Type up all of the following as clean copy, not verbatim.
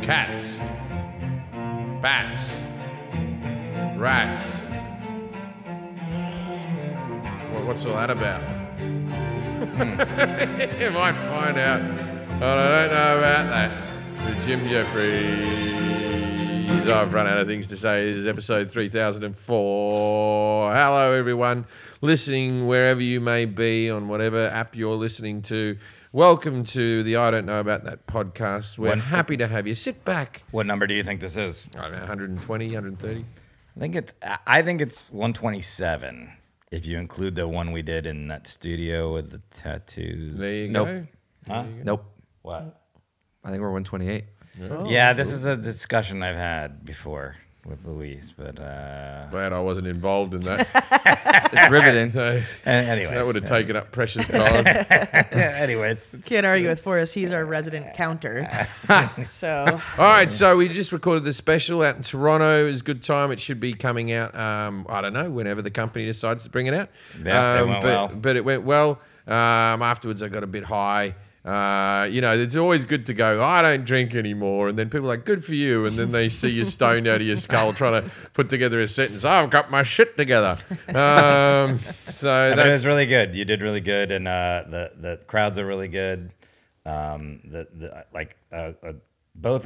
cats, bats, rats. Well, what's all that about? You might find out. But I don't know about that. With Jim Jefferies. I've run out of things to say. This is episode 3004. Hello, everyone listening wherever you may be on whatever app you're listening to. Welcome to the I Don't Know About That podcast. We're happy to have you. Sit back. What number do you think this is? I don't know, 120, 130? I think it's 127. If you include the one we did in that studio with the tattoos. There you Nope. go. Huh? Nope. What? I think we're 128. Oh, Yeah, this is a discussion I've had before with Luis, but Glad I wasn't involved in that. It's riveting. So, anyways, that would have taken up precious time. anyways, Can't argue with Forrest. He's our resident counter. So All right, so we just recorded the special out in Toronto. It was a good time. It should be coming out, I don't know, whenever the company decides to bring it out. Yeah, it went well. But it went well. Afterwards, I got a bit high. It's always good to go, I don't drink anymore. And then people are like, good for you. And then they see you stoned out of your skull trying to put together a sentence. I've got my shit together. But it was really good. You did really good. And the crowds are really good. Both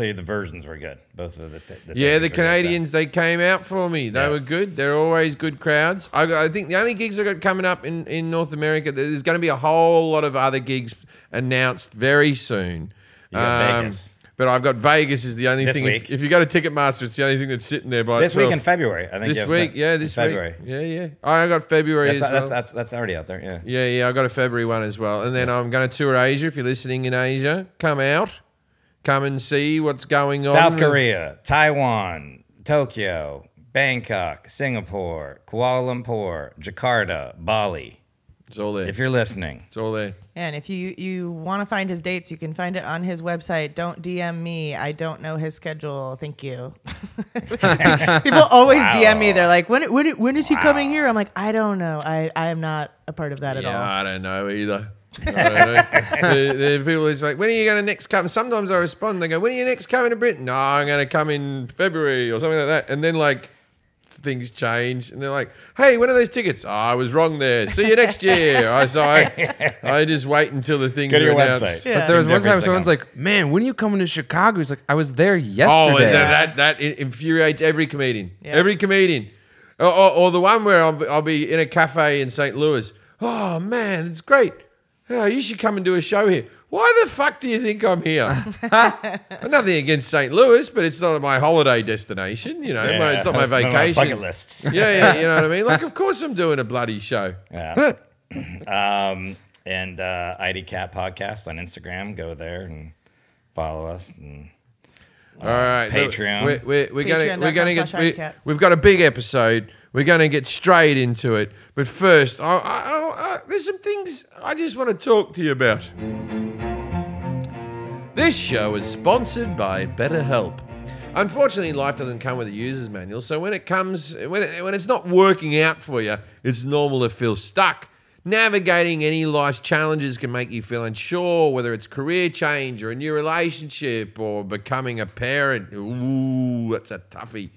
of the versions were good. Both of the the Canadians, they came out for me. They were good. They're always good crowds. I think the only gigs I got coming up in North America, there's going to be a whole lot of other gigs announced very soon. You got Vegas. But I've got Vegas is the only This thing. week. If you go to Ticketmaster, it's the only thing that's sitting there by This itself. week in February, I think. This week, this February. week. Yeah. I got February as well. That's already out there. Yeah. Yeah. I got a February one as well. And then I'm going to tour Asia. If you're listening in Asia, come out. Come and see what's going on. South Korea, Taiwan, Tokyo, Bangkok, Singapore, Kuala Lumpur, Jakarta, Bali. It's all there. If you're listening. It's all there. and if you want to find his dates, you can find it on his website. Don't DM me. I don't know his schedule. Thank you. People always DM me. They're like, when is he coming here? I'm like, I don't know. I am not a part of that at all. I don't know either. I don't know. The people is like, when are you going to next come? Sometimes I respond. They go, when are you next coming to Britain? No, I'm going to come in February or something like that. And then like things change, and they're like, hey, when are those tickets? Oh, I was wrong there. See you next year. I just wait until the things Go to are your announced. website. Yeah. But there was one time Jefferies.com. someone's like, man, when are you coming to Chicago? He's like, I was there Oh, yesterday. that infuriates every comedian. Yeah. Every comedian. Or the one where I'll be in a cafe in St. Louis. Oh, man, it's great. Oh, you should come and do a show here. Why the fuck do you think I'm here? Nothing against St. Louis, but it's not my holiday destination. You know, it's not my vacation. Bucket lists. Yeah, you know what I mean? Like, of course I'm doing a bloody show. Yeah. And ID Cat Podcast on Instagram. Go there and follow us. And All right. Patreon. We're gonna get Patreon.com/IDCat. we've got a big episode. We're going to get straight into it. But first, there's some things I just want to talk to you about. This show is sponsored by BetterHelp. Unfortunately, life doesn't come with a user's manual, so when it's not working out for you, it's normal to feel stuck. Navigating any life's challenges can make you feel unsure, whether it's career change or a new relationship or becoming a parent. Ooh, that's a toughie.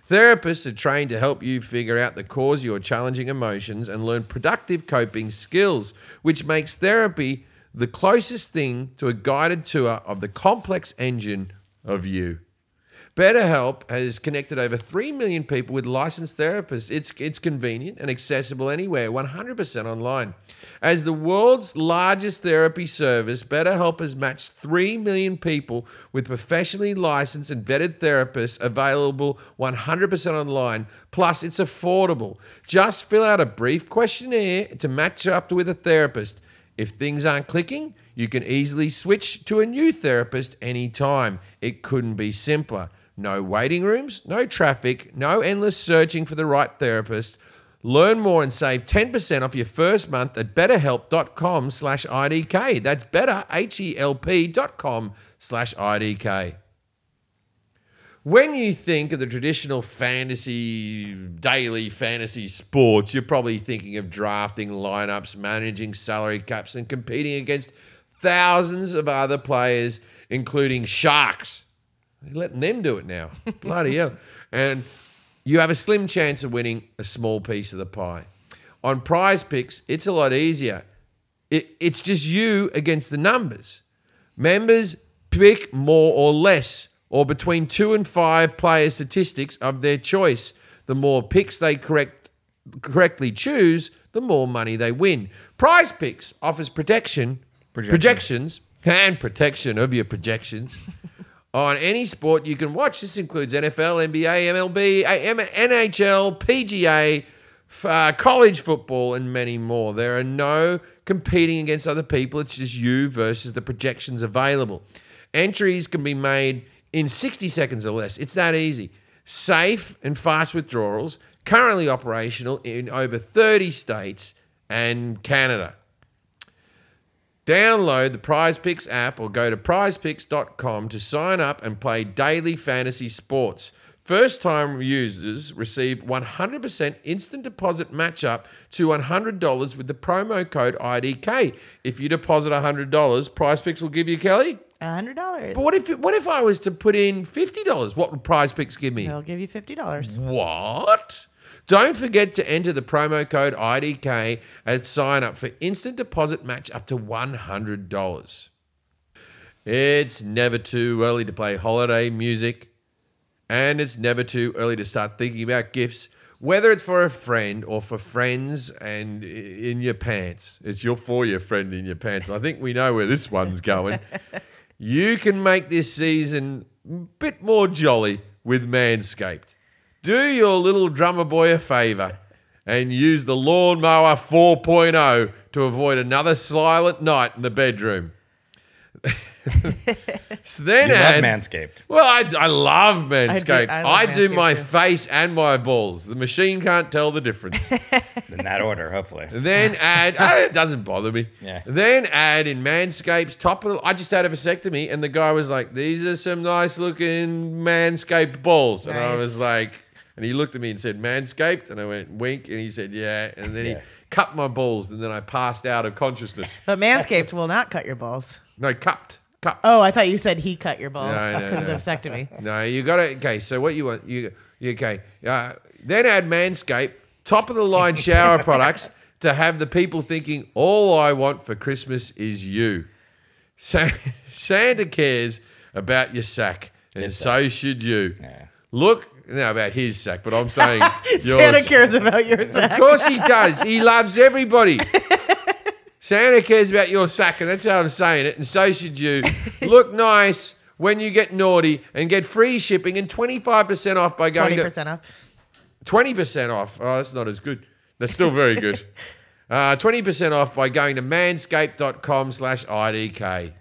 Therapists are trained to help you figure out the cause of your challenging emotions and learn productive coping skills, which makes therapy the closest thing to a guided tour of the complex engine of you. BetterHelp has connected over 3 million people with licensed therapists. It's convenient and accessible anywhere, 100% online. As the world's largest therapy service, BetterHelp has matched 3 million people with professionally licensed and vetted therapists available 100% online. Plus, it's affordable. Just fill out a brief questionnaire to match up with a therapist. If things aren't clicking, you can easily switch to a new therapist anytime. It couldn't be simpler. No waiting rooms, no traffic, no endless searching for the right therapist. Learn more and save 10% off your first month at betterhelp.com/IDK. That's betterhelp.com/IDK. When you think of the traditional daily fantasy sports, you're probably thinking of drafting lineups, managing salary caps, and competing against thousands of other players, including sharks. They're letting them do it now. Bloody hell. And you have a slim chance of winning a small piece of the pie. On Prize Picks, it's a lot easier. It's just you against the numbers. Members pick more or less, or between 2 and 5 player statistics of their choice. The more picks they correctly choose, the more money they win. Prize Picks offers projections and protection of your projections on any sport you can watch. This includes NFL, NBA, MLB, NHL, PGA, college football, and many more. There are no competing against other people. It's just you versus the projections available. Entries can be made in 60 seconds or less. It's that easy. Safe and fast withdrawals, currently operational in over 30 states and Canada. Download the Prize Picks app or go to prizepicks.com to sign up and play daily fantasy sports. First-time users receive 100% instant deposit match-up to $100 with the promo code IDK. If you deposit $100, Prize Picks will give you, Kelly? $100. But what if I was to put in $50? What would Prize Picks give me? They'll give you $50. What? Don't forget to enter the promo code IDK at sign up for instant deposit match up to $100. It's never too early to play holiday music, and it's never too early to start thinking about gifts, whether it's for a friend or for friends and in your pants. It's for your friend in your pants. I think we know where this one's going. You can make this season a bit more jolly with Manscaped. Do your little drummer boy a favour and use the Lawnmower 4.0 to avoid another silent night in the bedroom. So then You love Manscaped. Well, I love Manscaped. I do Manscaped my too. face and my balls. The machine can't tell the difference. In that order, hopefully. Then add, it doesn't bother me. Yeah. Then add in Manscaped's top of I just had a vasectomy and the guy was like, these are some nice looking Manscaped balls. And I Nice. was like, and he looked at me and said, Manscaped? And I went, wink. And he said, yeah. And then he cut my balls and then I passed out of consciousness. But Manscaped will not cut your balls. No, cupped. Oh, I thought you said he cut your balls No, because of the no. vasectomy. No, you got to, okay, so what you want, you okay. Then add Manscaped, top of the line shower products to have the people thinking, all I want for Christmas is you. Santa cares about your sack, and so should you. Yeah. Look, no, about his sack, but I'm saying yours. Santa cares about your sack. Of course he does. He loves everybody. Santa cares about your sack, and that's how I'm saying it, and so should you. Look nice when you get naughty and get free shipping and 25% off by going 20% off. 20% off. Oh, that's not as good. That's still very good. 20% off by going to manscaped.com/IDK.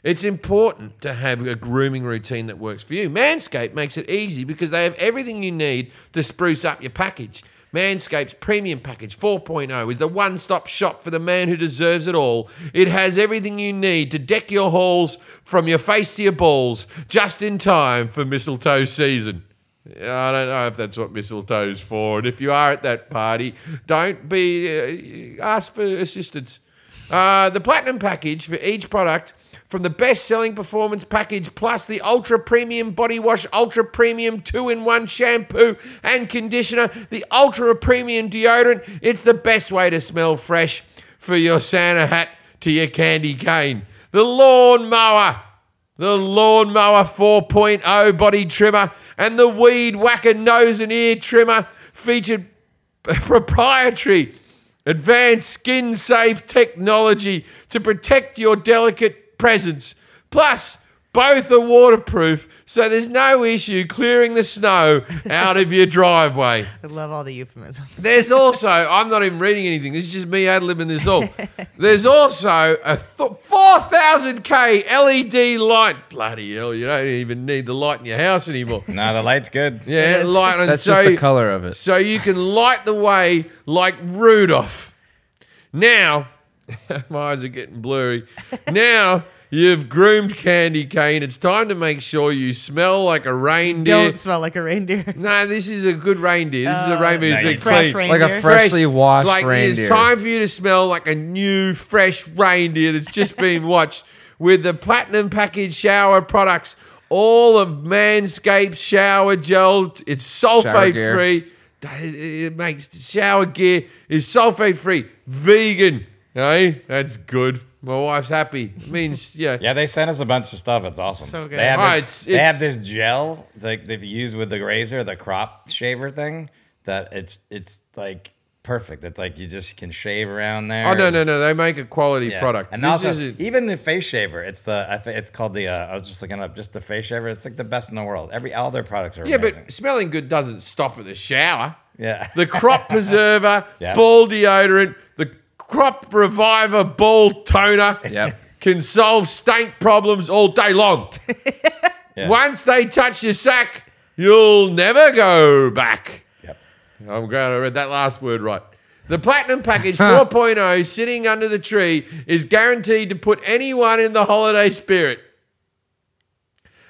It's important to have a grooming routine that works for you. Manscaped makes it easy because they have everything you need to spruce up your package. Manscaped's Premium Package 4.0 is the one-stop shop for the man who deserves it all. It has everything you need to deck your halls from your face to your balls just in time for mistletoe season. I don't know if that's what mistletoe's for, and if you are at that party, don't be ask for assistance. The Platinum Package for each product, from the best-selling Performance Package plus the Ultra Premium Body Wash, Ultra Premium 2-in-1 shampoo and conditioner, the Ultra Premium deodorant. It's the best way to smell fresh for your Santa hat to your candy cane. The Lawnmower 4.0 body trimmer and the Weed Whacker nose and ear trimmer featured proprietary advanced skin-safe technology to protect your delicate presents. Plus, both are waterproof, so there's no issue clearing the snow out of your driveway. I love all the euphemisms. There's also, I'm not even reading anything, this is just me ad-libbing this all. There's also a 4,000K LED light. Bloody hell, you don't even need the light in your house anymore. No, the light's good. Yeah, light. And That's so, just the color of it. So you can light the way like Rudolph. Now, my eyes are getting blurry. Now you've groomed candy cane. It's time to make sure you smell like a reindeer. Don't smell like a reindeer. No, this is a good reindeer. This is a reindeer nice. that's Fresh clean. reindeer. Like a freshly washed Like reindeer. it's time for you to smell like a new, fresh reindeer that's just been watched with the Platinum Package shower products. all of Manscaped shower gel. It's sulfate gear. free. It makes shower gear is sulfate free, vegan. Hey, that's good. My wife's happy. It means Yeah, they sent us a bunch of stuff. It's awesome. So good. They have, Oh, they have this gel like they've used with the razor, the crop shaver thing. That it's like perfect. It's like you just can shave around there. Oh no, they make a quality Yeah. product. And This also, isn't- even the face shaver, it's called the. I was just looking up just the face shaver. It's like the best in the world. All their products are yeah, amazing. but smelling good doesn't stop at the shower. Yeah. The crop preserver, Yeah. ball deodorant, the crop reviver ball toner Yep. can solve stank problems all day long. Yeah. Once they touch your sack, you'll never go back. Yep. I'm glad I read that last word right. The Platinum Package 4.0 sitting under the tree is guaranteed to put anyone in the holiday spirit.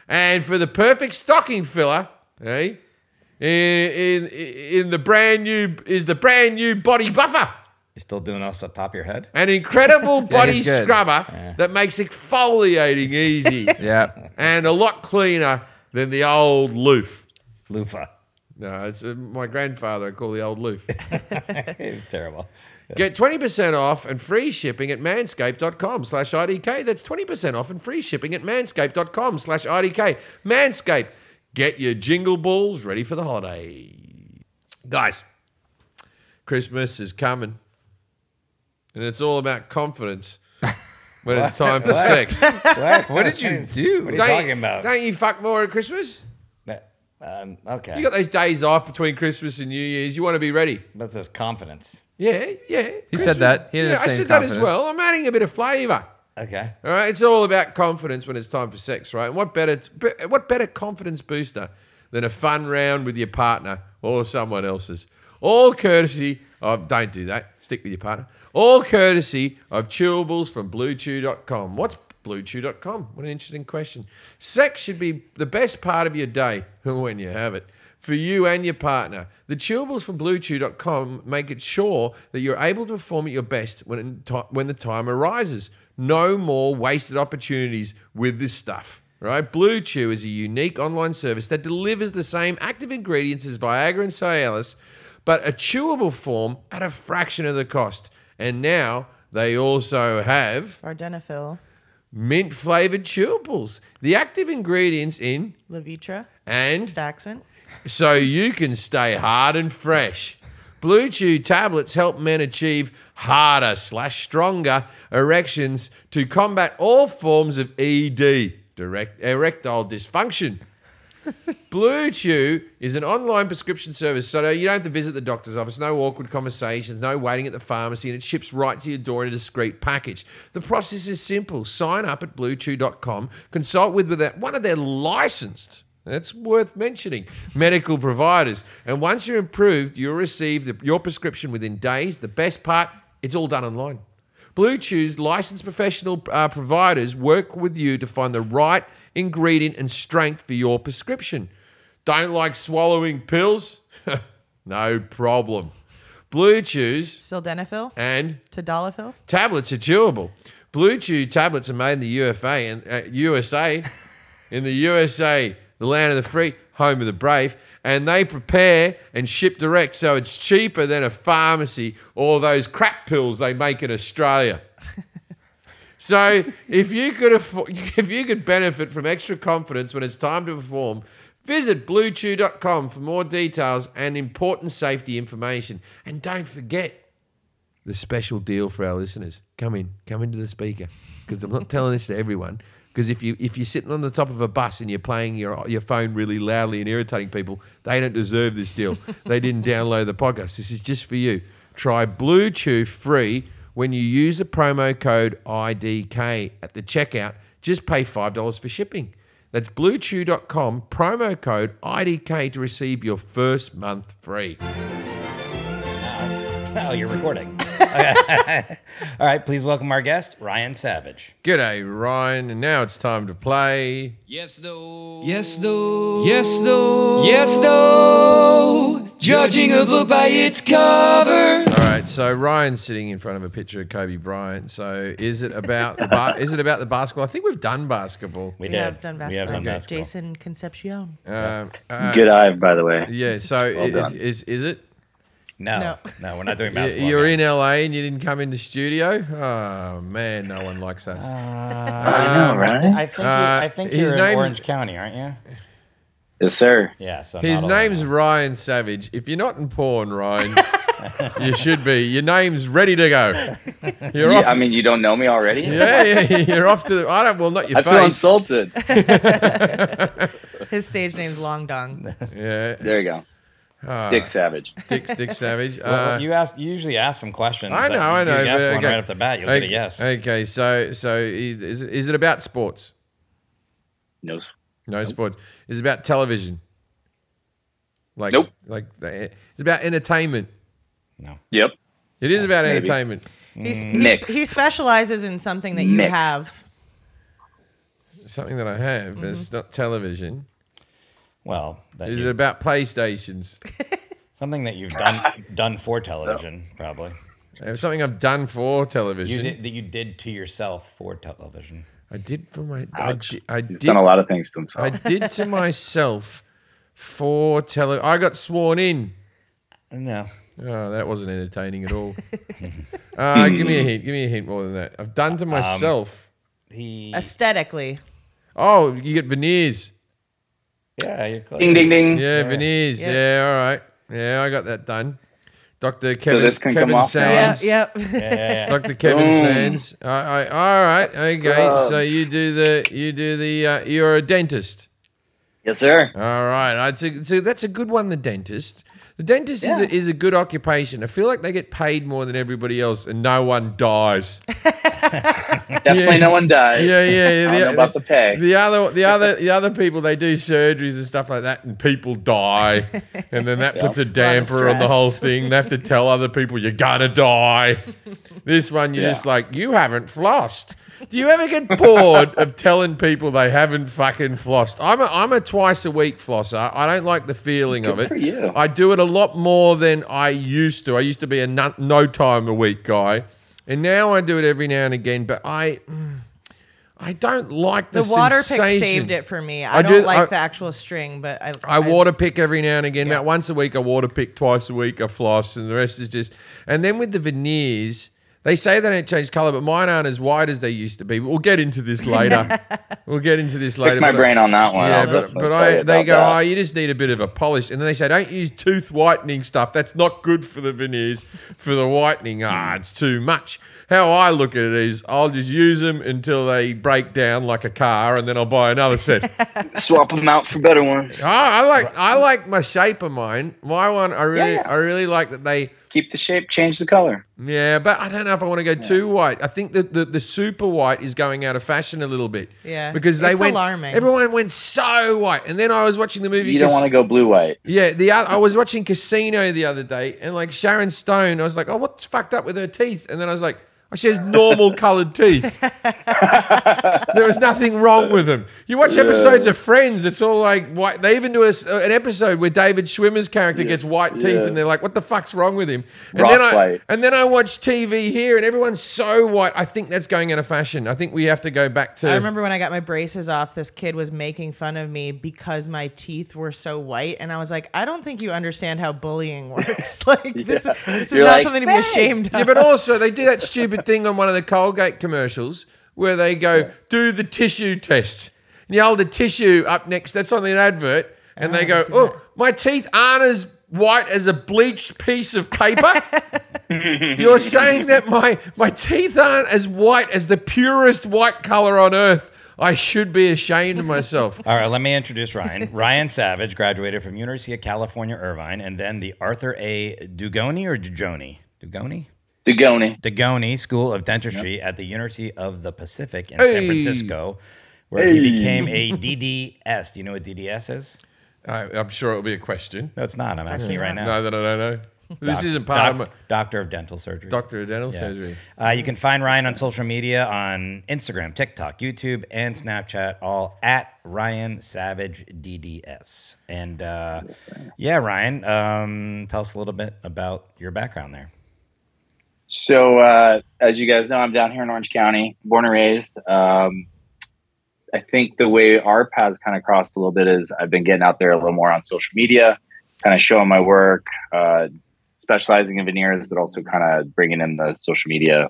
And for the perfect stocking filler, in the brand new body buffer. You still doing us at the top of your head? An incredible body he's good. scrubber that makes exfoliating easy Yeah. and a lot cleaner than the old loof. Loofah. No, it's my grandfather I call the old loof. It was terrible. Get 20% off and free shipping at manscaped.com/IDK. That's 20% off and free shipping at manscaped.com/IDK. Manscaped, get your jingle balls ready for the holiday. Guys, Christmas is coming. And it's all about confidence when it's time for sex. What did you do? What are you talking about? Don't you fuck more at Christmas? Okay. You got those days off between Christmas and New Year's. You want to be ready. That's his confidence. Yeah. He said that. He ended up I saying said that as confidence. well. I'm adding a bit of flavour. Okay. All right, it's all about confidence when it's time for sex, right? And what better confidence booster than a fun round with your partner or someone else's? All courtesy of, don't do that, stick with your partner. All courtesy of chewables from BlueChew.com. What's BlueChew.com? What an interesting question. Sex should be the best part of your day when you have it. For you and your partner. The chewables from BlueChew.com make it sure that you're able to perform at your best when the time arises. No more wasted opportunities with this stuff. Right? Blue Chew is a unique online service that delivers the same active ingredients as Viagra and Cialis, but a chewable form at a fraction of the cost. And now they also have Vardenafil, mint-flavored chewables. The active ingredients in Levitra, and Staxant. so you can stay hard and fresh. Blue Chew tablets help men achieve harder/stronger erections to combat all forms of ED, erectile dysfunction. Blue Chew is an online prescription service, so you don't have to visit the doctor's office, no awkward conversations, no waiting at the pharmacy, and it ships right to your door in a discreet package. The process is simple. Sign up at bluechew.com, consult with one of their licensed, that's worth mentioning, medical providers, and once you're approved, you'll receive your prescription within days. The best part, it's all done online. Blue Chew's licensed professional providers work with you to find the right ingredient and strength for your prescription. Don't like swallowing pills? No problem. Blue Chew's Sildenafil, and Tadalafil. tablets are chewable. Blue Chew tablets are made in the USA, in the USA, the land of the free, home of the brave, and they prepare and ship direct, so it's cheaper than a pharmacy or those crap pills they make in Australia. So if you could benefit from extra confidence when it's time to perform, visit bluechew.com for more details and important safety information. And don't forget the special deal for our listeners. Come into the speaker, because I'm not telling this to everyone. Because if you're sitting on the top of a bus and you're playing your phone really loudly and irritating people, they don't deserve this deal. They didn't download the podcast. This is just for you. Try Blue Chew free when you use the promo code IDK at the checkout. Just pay $5 for shipping. That's bluechew.com, promo code IDK to receive your first month free. Oh, you're recording. All right, please welcome our guest, Ryan Savage. G'day, Ryan. And now it's time to play. Yes, though. Yes, though. Yes, though. Yes, though. Judging a book by its cover. All right, so Ryan's sitting in front of a picture of Kobe Bryant. So is it about the basketball? I think we've done basketball. We have done basketball. done basketball. Jason Concepcion. Good eye, by the way. Yeah. So Well done. is it? No, we're not doing basketball. You're again. in LA and you didn't come into studio. Oh man, no one likes us. I know, right? I think his you're in name's- Orange County, aren't you? Yes, sir. Yeah. So His not allowed. name's Ryan Savage. If you're not in porn, Ryan, you should be. Your name's ready to go. You're off. I mean, you don't know me already? Yeah, you're off to. Well, not your I feel face. insulted. His stage name's Long Dong. Yeah, There you go. Dick Savage. Dick Savage. Well, you usually ask some questions. I know. You guess but- one okay. right off the bat, you'll get a yes. Okay, so is it about sports? No. No sports. Is it about television? Like, Nope. It's about entertainment. No. Yep. It is about Maybe. entertainment. Mix. He specializes in something that you Mix. have. Something that I have. Mm-hmm. It's not television. Well, that Is you- it about PlayStations? something that you've done for television, probably. Something I've done for television. That you did to yourself for television. I did for my. Ouch. I He's did. done a lot of things to I himself. did to myself for tele. I got sworn in. No. Oh, that wasn't entertaining at all. Give me a hint. Give me a hint more than that. I've done to myself. Aesthetically. Oh, you get veneers. Yeah, you're close. Ding, ding, ding. Yeah, veneers. Yeah. Yeah, all right. Yeah, I got that done. Dr. Kevin, this can come Kevin off now? Sands. Yep. Dr. Kevin Boom. Sands. All right. Okay. So Scrubs. you're a dentist. Yes, sir. All right. So that's a good one, the dentist. The dentist Yeah. is a good occupation. I feel like they get paid more than everybody else and no one dies. Definitely no one dies. Yeah. I don't know about the pay. The other people, they do surgeries and stuff like that, and people die, and then that puts a damper on the whole stress. thing. They have to tell other people you're gonna die. This one, you're Yeah. just like, you haven't flossed. Do you ever get bored of telling people they haven't fucking flossed? I'm a twice a week flosser. I don't like the feeling of Good it. for you. I do it a lot more than I used to. I used to be a no time a week guy, and now I do it every now and again. But I don't like the water pick sensation. saved it for me. I I do- don't like I- the actual string, but I water pick every now and again. Yeah. About once a week, I water pick. Twice a week, I floss, and the rest is just. And then with the veneers, they say they don't change color, but mine aren't as white as they used to be. We'll get into this later. Pick my brain on that one. Yeah, I'll but definitely tell you they about go, that. oh, you just need a bit of a polish. And then they say, don't use tooth whitening stuff. That's not good for the veneers, for the whitening. It's too much. How I look at it is I'll just use them until they break down like a car, and then I'll buy another set. Swap them out for better ones. I like my shape of mine. My one, I really like that they. Keep the shape, change the color. Yeah, but I don't know if I want to go too white. I think that the super white is going out of fashion a little bit. Yeah, because they it's went. alarming. Everyone went so white, and then I was watching the movie. You don't want to go blue-white. Yeah, I was watching Casino the other day, and like Sharon Stone, I was like, oh, what's fucked up with her teeth? And then I was like, oh, she has normal coloured teeth. There was nothing wrong with them. You watch episodes of Friends, it's all like white. They even do an episode where David Schwimmer's character gets white teeth, and they're like, what the fuck's wrong with him? And then I watch TV here, and everyone's so white. I think that's going out of fashion. I think we have to go back to. I remember when I got my braces off, this kid was making fun of me because my teeth were so white, and I was like, I don't think you understand how bullying works. Like this is You're not like, something to be ashamed of. Yeah, but also they do that stupid thing on one of the Colgate commercials where they go, do the tissue test. And you hold the tissue up next, that's on the advert, and they go, oh, my teeth aren't as white as a bleached piece of paper. You're saying that my teeth aren't as white as the purest white color on earth. I should be ashamed of myself. All right, let me introduce Ryan. Ryan Savage graduated from University of California, Irvine, and then the Arthur A. Dugoni or Dugoni? Dugoni? Dugoni School of Dentistry at the University of the Pacific in San Francisco, where he became a DDS. Do you know what DDS is? I'm sure it'll be a question. No, it's not. I'm asking you right now. No, that I don't know. This isn't part of my Doctor of Dental Surgery. Doctor of Dental Surgery. You can find Ryan on social media on Instagram, TikTok, YouTube, and Snapchat, all at Ryan Savage DDS. And Ryan, tell us a little bit about your background there. So, as you guys know, I'm down here in Orange County, born and raised. I think the way our paths kind of crossed a little bit is I've been getting out there a little more on social media, kind of showing my work, specializing in veneers, but also kind of bringing in the social media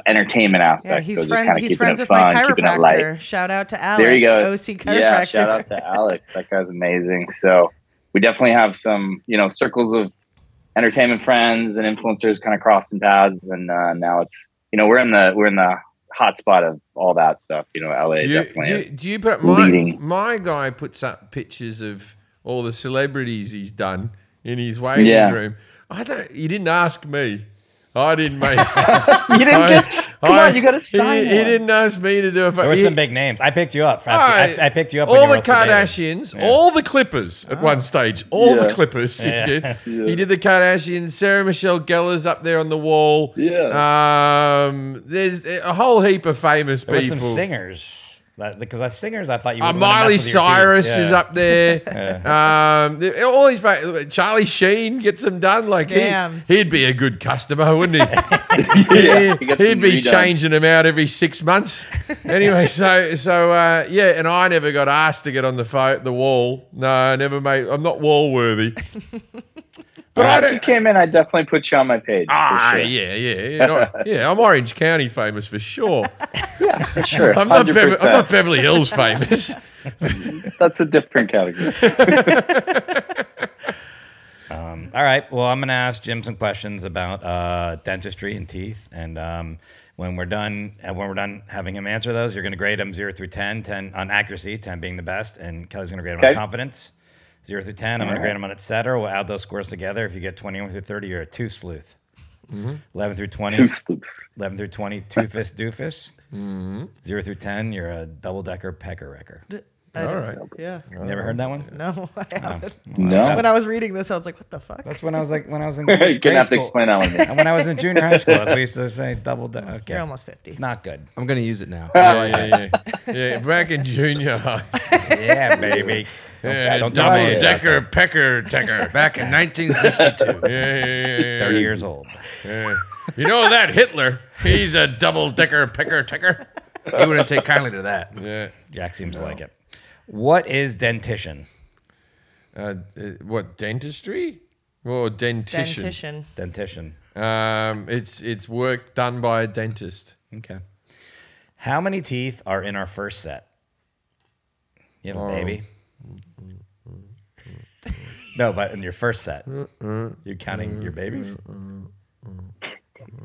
entertainment aspect. Yeah, so just kind of he's friends with fun, my keeping it chiropractor. light. Shout out to Alex, there you go. OC chiropractor. Yeah, shout out to Alex. That guy's amazing. So we definitely have some, circles of entertainment friends and influencers kind of crossing paths, and now it's we're in the hot spot of all that stuff. LA definitely is. Do you put my guy puts up pictures of all the celebrities he's done in his waiting room? You didn't ask me. I didn't make. You didn't come on, you got to sign. He didn't ask me to do it. There were some big names. I picked you up. I picked you up. All the Kardashians, all the Clippers at one stage. All the Clippers. He did. Yeah. He did the Kardashians. Sarah Michelle Gellar's up there on the wall. Yeah. There's a whole heap of famous There people. were some singers. Because as singers, I thought you would Miley Cyrus is up there. All these Charlie Sheen gets them done. Like he'd be a good customer, wouldn't he? He'd be changing them out every 6 months. Anyway, and I never got asked to get on the wall. No, I never made. I'm not wall worthy. But if you came in, I'd definitely put you on my page. Sure. Yeah. I'm Orange County famous for sure. Yeah, for sure. I'm not Beverly Hills famous. That's a different category. All right. Well, I'm going to ask Jim some questions about dentistry and teeth, and when we're done having him answer those, you're going to grade him 0 through 10. 10 on accuracy, 10 being the best, and Kelly's going to grade him on confidence. 0 through 10, I'm going to grade them on its setter. We'll add those scores together. If you get 21 through 30, you're a 2 sleuth. 11 through 20, 11 through 20, two-fist doofus. 0 through 10, you're a double-decker pecker-wrecker. All right. Yeah. You never heard that one? No, I haven't. No. When I was reading this, I was like, what the fuck? That's when I was in You're grade going to have to school. explain that one. And when I was in junior high school, that's what we used to say, double-decker. Okay. You're almost 50. It's not good. I'm going to use it now. Yeah, back in junior high. Yeah, baby. Don't tell me. Double-decker pecker-tecker. Back in 1962. Yeah. 30 years old. Yeah. You know that Hitler, he's a double-decker pecker-tecker. He wouldn't take kindly to that. Yeah. Jack seems to like it. What is dentition? What, dentistry? Or dentition? Dentition. It's work done by a dentist. Okay. How many teeth are in our first set? You have a baby? No, but in your first set. You're counting your babies?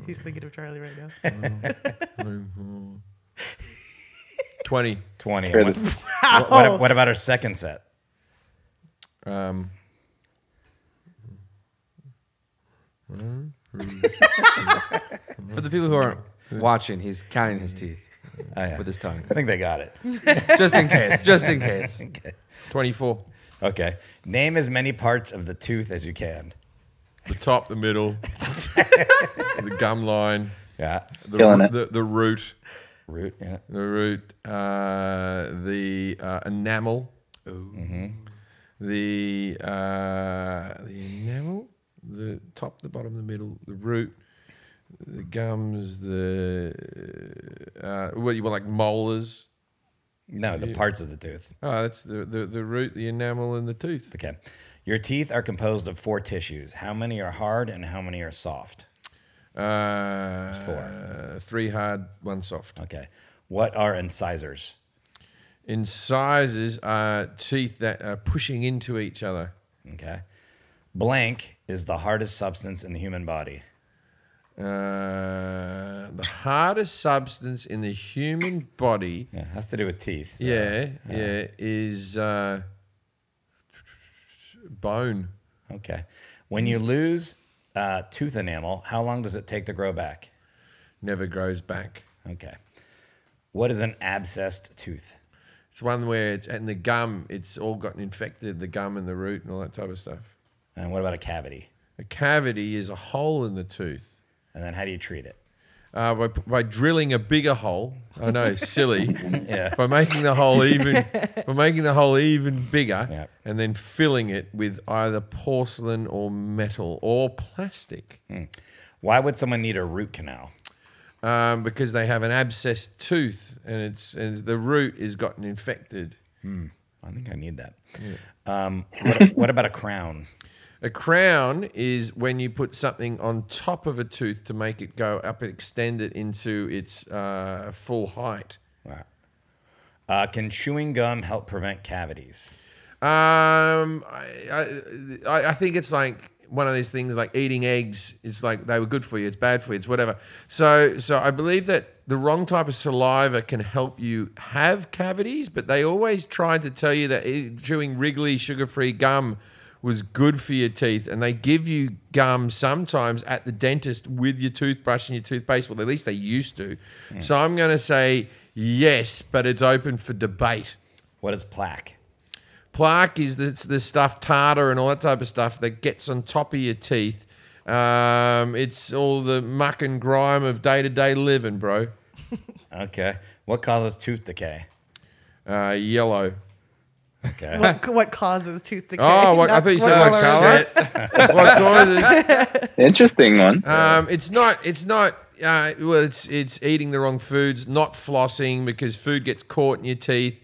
He's thinking of Charlie right now. 20. 20. Wow. What about our second set? For the people who aren't watching, he's counting his teeth with his tongue. I think they got it. Just in case. Just in case. Okay. 24. Okay. Name as many parts of the tooth as you can. The top, the middle, the gum line, Yeah. the root. Root, yeah. The root, the enamel, the enamel, the top, the bottom, the middle, the root, the gums, what you want, like molars? No, the parts of the tooth. Oh, that's the root, the enamel, and the tooth. Okay. Your teeth are composed of 4 tissues. How many are hard and how many are soft? 4. 3 hard, 1 soft. Okay. What are incisors? Incisors are teeth that are pushing into each other. Okay. Blank is the hardest substance in the human body. The hardest substance in the human body. Yeah, has to do with teeth. So, is bone. Okay. When you lose tooth enamel, how long does it take to grow back? Never grows back. Okay. What is an abscessed tooth? It's one where it's and the gum, it's all gotten infected, the gum and the root and all that type of stuff. And what about a cavity? A cavity is a hole in the tooth. And then how do you treat it? By drilling a bigger hole. I know, silly. Yeah. By making the hole even bigger, and then filling it with either porcelain or metal or plastic. Why would someone need a root canal? Because they have an abscessed tooth, and the root has gotten infected. I think I need that. Yeah. What about a crown? A crown is when you put something on top of a tooth to make it go up and extend it into its full height. Wow. Can chewing gum help prevent cavities? I think it's like one of these things like eating eggs. It's like they were good for you. It's bad for you. It's whatever. So I believe that the wrong type of saliva can help you have cavities, but they always tried to tell you that chewing Wrigley sugar-free gum was good for your teeth, and they give you gum sometimes at the dentist with your toothbrush and your toothpaste. Well, at least they used to. So I'm going to say yes, but it's open for debate. What is plaque? Plaque is the stuff, tartar and all that type of stuff that gets on top of your teeth. It's all the muck and grime of day-to-day living, bro. Okay. What causes tooth decay? Yellow. Okay. What causes tooth decay? Oh, I thought you said what color. What causes? Interesting one. It's not. Well, it's eating the wrong foods, not flossing because food gets caught in your teeth.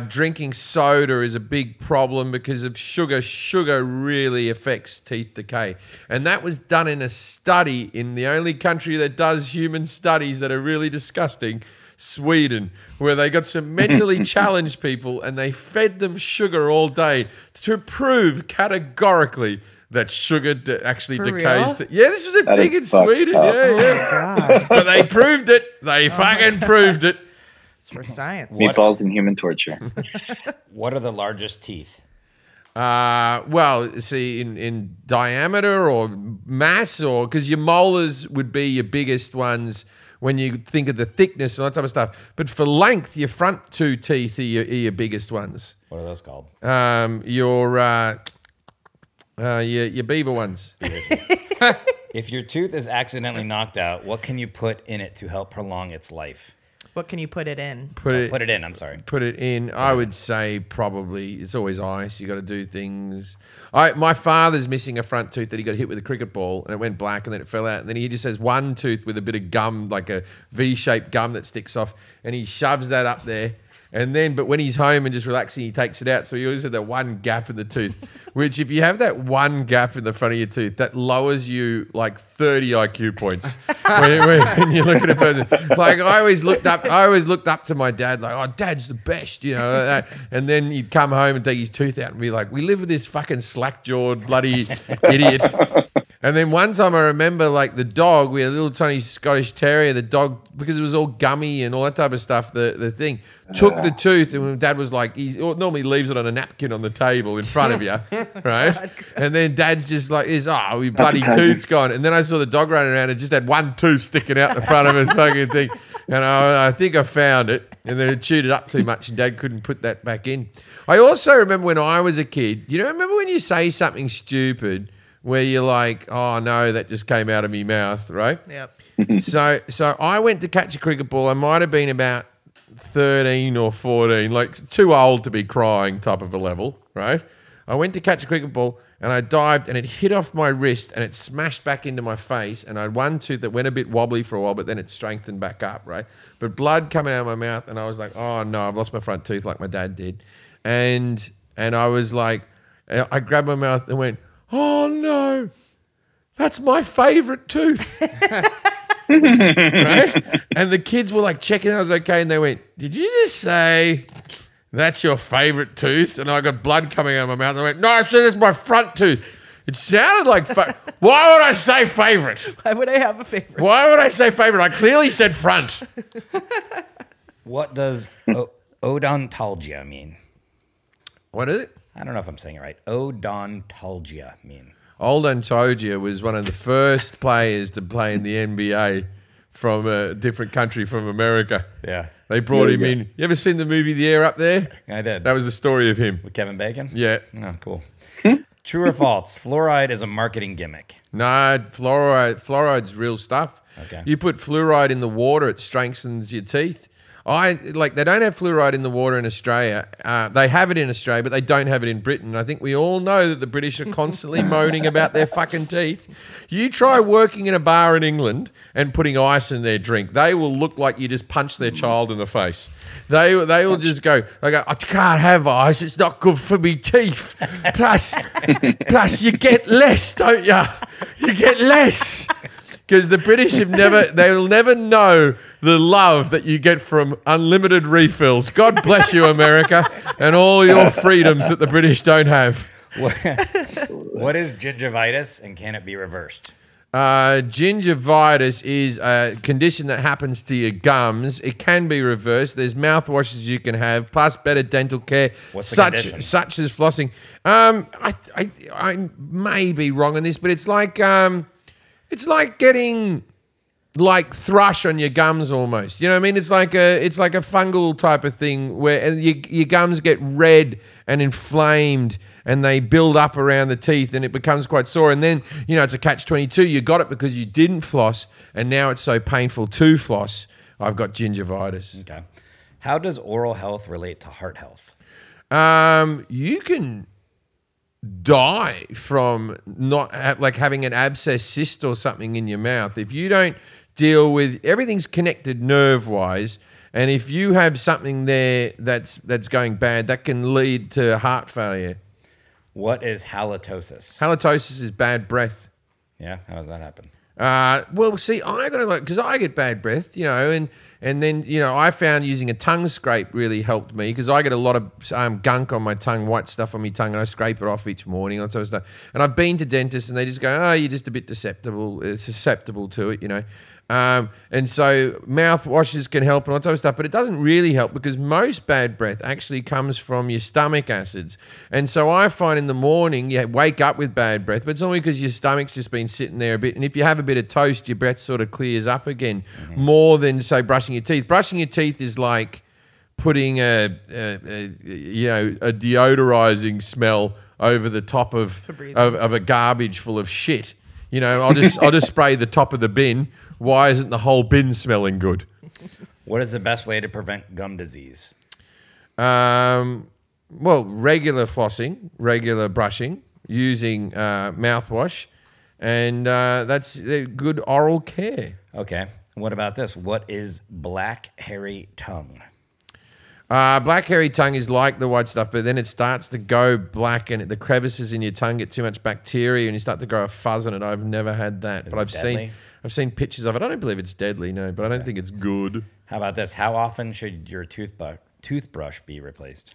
Drinking soda is a big problem because of sugar. Sugar really affects teeth decay. And that was done in a study in the only country that does human studies that are really disgusting, Sweden, where they got some mentally challenged people and they fed them sugar all day to prove categorically that sugar actually For decays. real? Yeah, this was a That thing is in fucked Sweden. up. Yeah. God, But they proved it. They fucking proved it. it's for science. Meatballs and human torture. What are the largest teeth? Well, see, in diameter or mass, or because your molars would be your biggest ones when you think of the thickness and all that type of stuff. But for length, your front two teeth are your biggest ones. What are those called? Your beaver ones. If your tooth is accidentally knocked out, what can you put in it to help prolong its life? What can you put it in? Put it in, I'm sorry. Put it in. I would say probably it's always ice. You got to do things. My father's missing a front tooth that he got hit with a cricket ball and it went black and then it fell out. And then he just has one tooth with a bit of gum, like a V-shaped gum that sticks off, and he shoves that up there. And then, but when he's home and just relaxing, he takes it out. So you always have that one gap in the tooth, which if you have that one gap in the front of your tooth, that lowers you like 30 IQ points when you look at a person. Like I always looked up to my dad, like, oh, Dad's the best, you know. And then you'd come home and take his tooth out and be like, we live with this fucking slack-jawed bloody idiot. And then one time I remember, like, the dog, we had a little tiny Scottish Terrier, the dog, because it was all gummy and all that type of stuff, the thing, took the tooth, and Dad was like, he normally leaves it on a napkin on the table in front of you, right? And then Dad's just like, oh, your bloody tooth's gone. And then I saw the dog running around and just had one tooth sticking out the front of his fucking thing. And I think I found it, and then it chewed it up too much, and Dad couldn't put that back in. I also remember when I was a kid, remember when you say something stupid, where you're like, oh no, that just came out of me mouth, right? Yep. So I went to catch a cricket ball. I might have been about 13 or 14, like too old to be crying type of a level, right? I went to catch a cricket ball and I dived and it hit off my wrist and it smashed back into my face, and I had one tooth that went a bit wobbly for a while, but then it strengthened back up, right? But blood coming out of my mouth, and I was like, oh no, I've lost my front tooth like my dad did. And I was like, I grabbed my mouth and went, oh no, that's my favorite tooth. Right? And the kids were like checking I was okay, and they went, did you just say that's your favorite tooth? And I got blood coming out of my mouth. And I went, no, I said it's my front tooth. It sounded like, why would I say favorite? Why would I have a favorite? Why would I say favorite? I clearly said front. What does odontologia mean? What is it? I don't know if I'm saying it right. Odontologia mean. Odontologia was one of the first players to play in the NBA from a different country from America. Yeah. They brought him in. You ever seen the movie The Air Up There? I did. That was the story of him. With Kevin Bacon? Yeah. Oh, cool. True or false? Fluoride is a marketing gimmick. No, fluoride's real stuff. Okay. You put fluoride in the water, it strengthens your teeth. They don't have fluoride in the water in Australia. They have it in Australia, but they don't have it in Britain. I think we all know that the British are constantly moaning about their fucking teeth. You try working in a bar in England and putting ice in their drink, they will look like you just punched their child in the face. They will just go, I can't have ice, it's not good for me teeth. Plus you get less, don't you? You get less. Because the British they will never know the love that you get from unlimited refills. God bless you, America, and all your freedoms that the British don't have. What is gingivitis, and can it be reversed? Gingivitis is a condition that happens to your gums. It can be reversed. There's mouthwashes you can have, plus better dental care, such as flossing. I may be wrong on this, but it's like getting thrush on your gums almost. You know what I mean? It's like a fungal type of thing where your gums get red and inflamed and they build up around the teeth and it becomes quite sore. And then, it's a catch-22. You got it because you didn't floss and now it's so painful to floss. I've got gingivitis. Okay. How does oral health relate to heart health? You can die from not having an abscess cyst or something in your mouth. If you don't deal with, everything's connected nerve-wise, and if you have something there that's going bad, that can lead to heart failure. What is halitosis? Halitosis is bad breath. Yeah, how does that happen? Well, see, I got to because I get bad breath, and then I found using a tongue scrape really helped me because I get a lot of gunk on my tongue, white stuff on my tongue, and I scrape it off each morning, all that sort of stuff. And I've been to dentists, and they just go, "Oh, you're just a bit susceptible to it," And so mouthwashes can help and all that type of stuff, but it doesn't really help because most bad breath actually comes from your stomach acids. And so I find in the morning you wake up with bad breath, but it's only because your stomach's just been sitting there a bit. And if you have a bit of toast, your breath sort of clears up again more than, say, brushing your teeth. Brushing your teeth is like putting a deodorizing smell over the top of a garbage full of shit. I'll just spray the top of the bin. Why isn't the whole bin smelling good? What is the best way to prevent gum disease? Well, regular flossing, regular brushing, using mouthwash, and that's good oral care. Okay. What about this? What is black hairy tongue? Black hairy tongue is like the white stuff, but then it starts to go black and the crevices in your tongue get too much bacteria and you start to grow a fuzz on it. I've never had that, but I've seen pictures of it. I don't believe it's deadly, no, but I don't think it's good. How about this? How often should your toothbrush be replaced?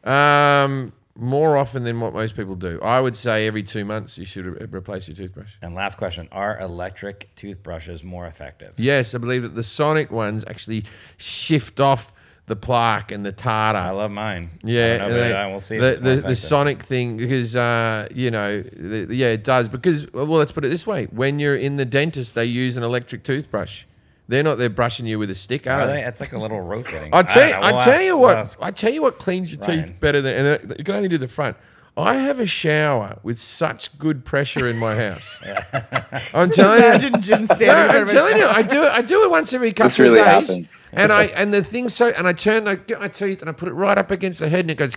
More often than what most people do. I would say every 2 months you should replace your toothbrush. And last question, are electric toothbrushes more effective? Yes, I believe that the sonic ones actually shift off the plaque and the tartar. I love mine. Yeah, we'll see. The sonic thing, because it does. Because let's put it this way: when you're in the dentist, they use an electric toothbrush. They're not there brushing you with a stick, are they? It's like a little rotating. I tell you what cleans your teeth better than, and you can only do the front. I have a shower with such good pressure in my house. I'm telling you. Imagine Jim standing there. I'm telling you, I do it once every couple of days. Happens. And I get my teeth and I put it right up against the head and it goes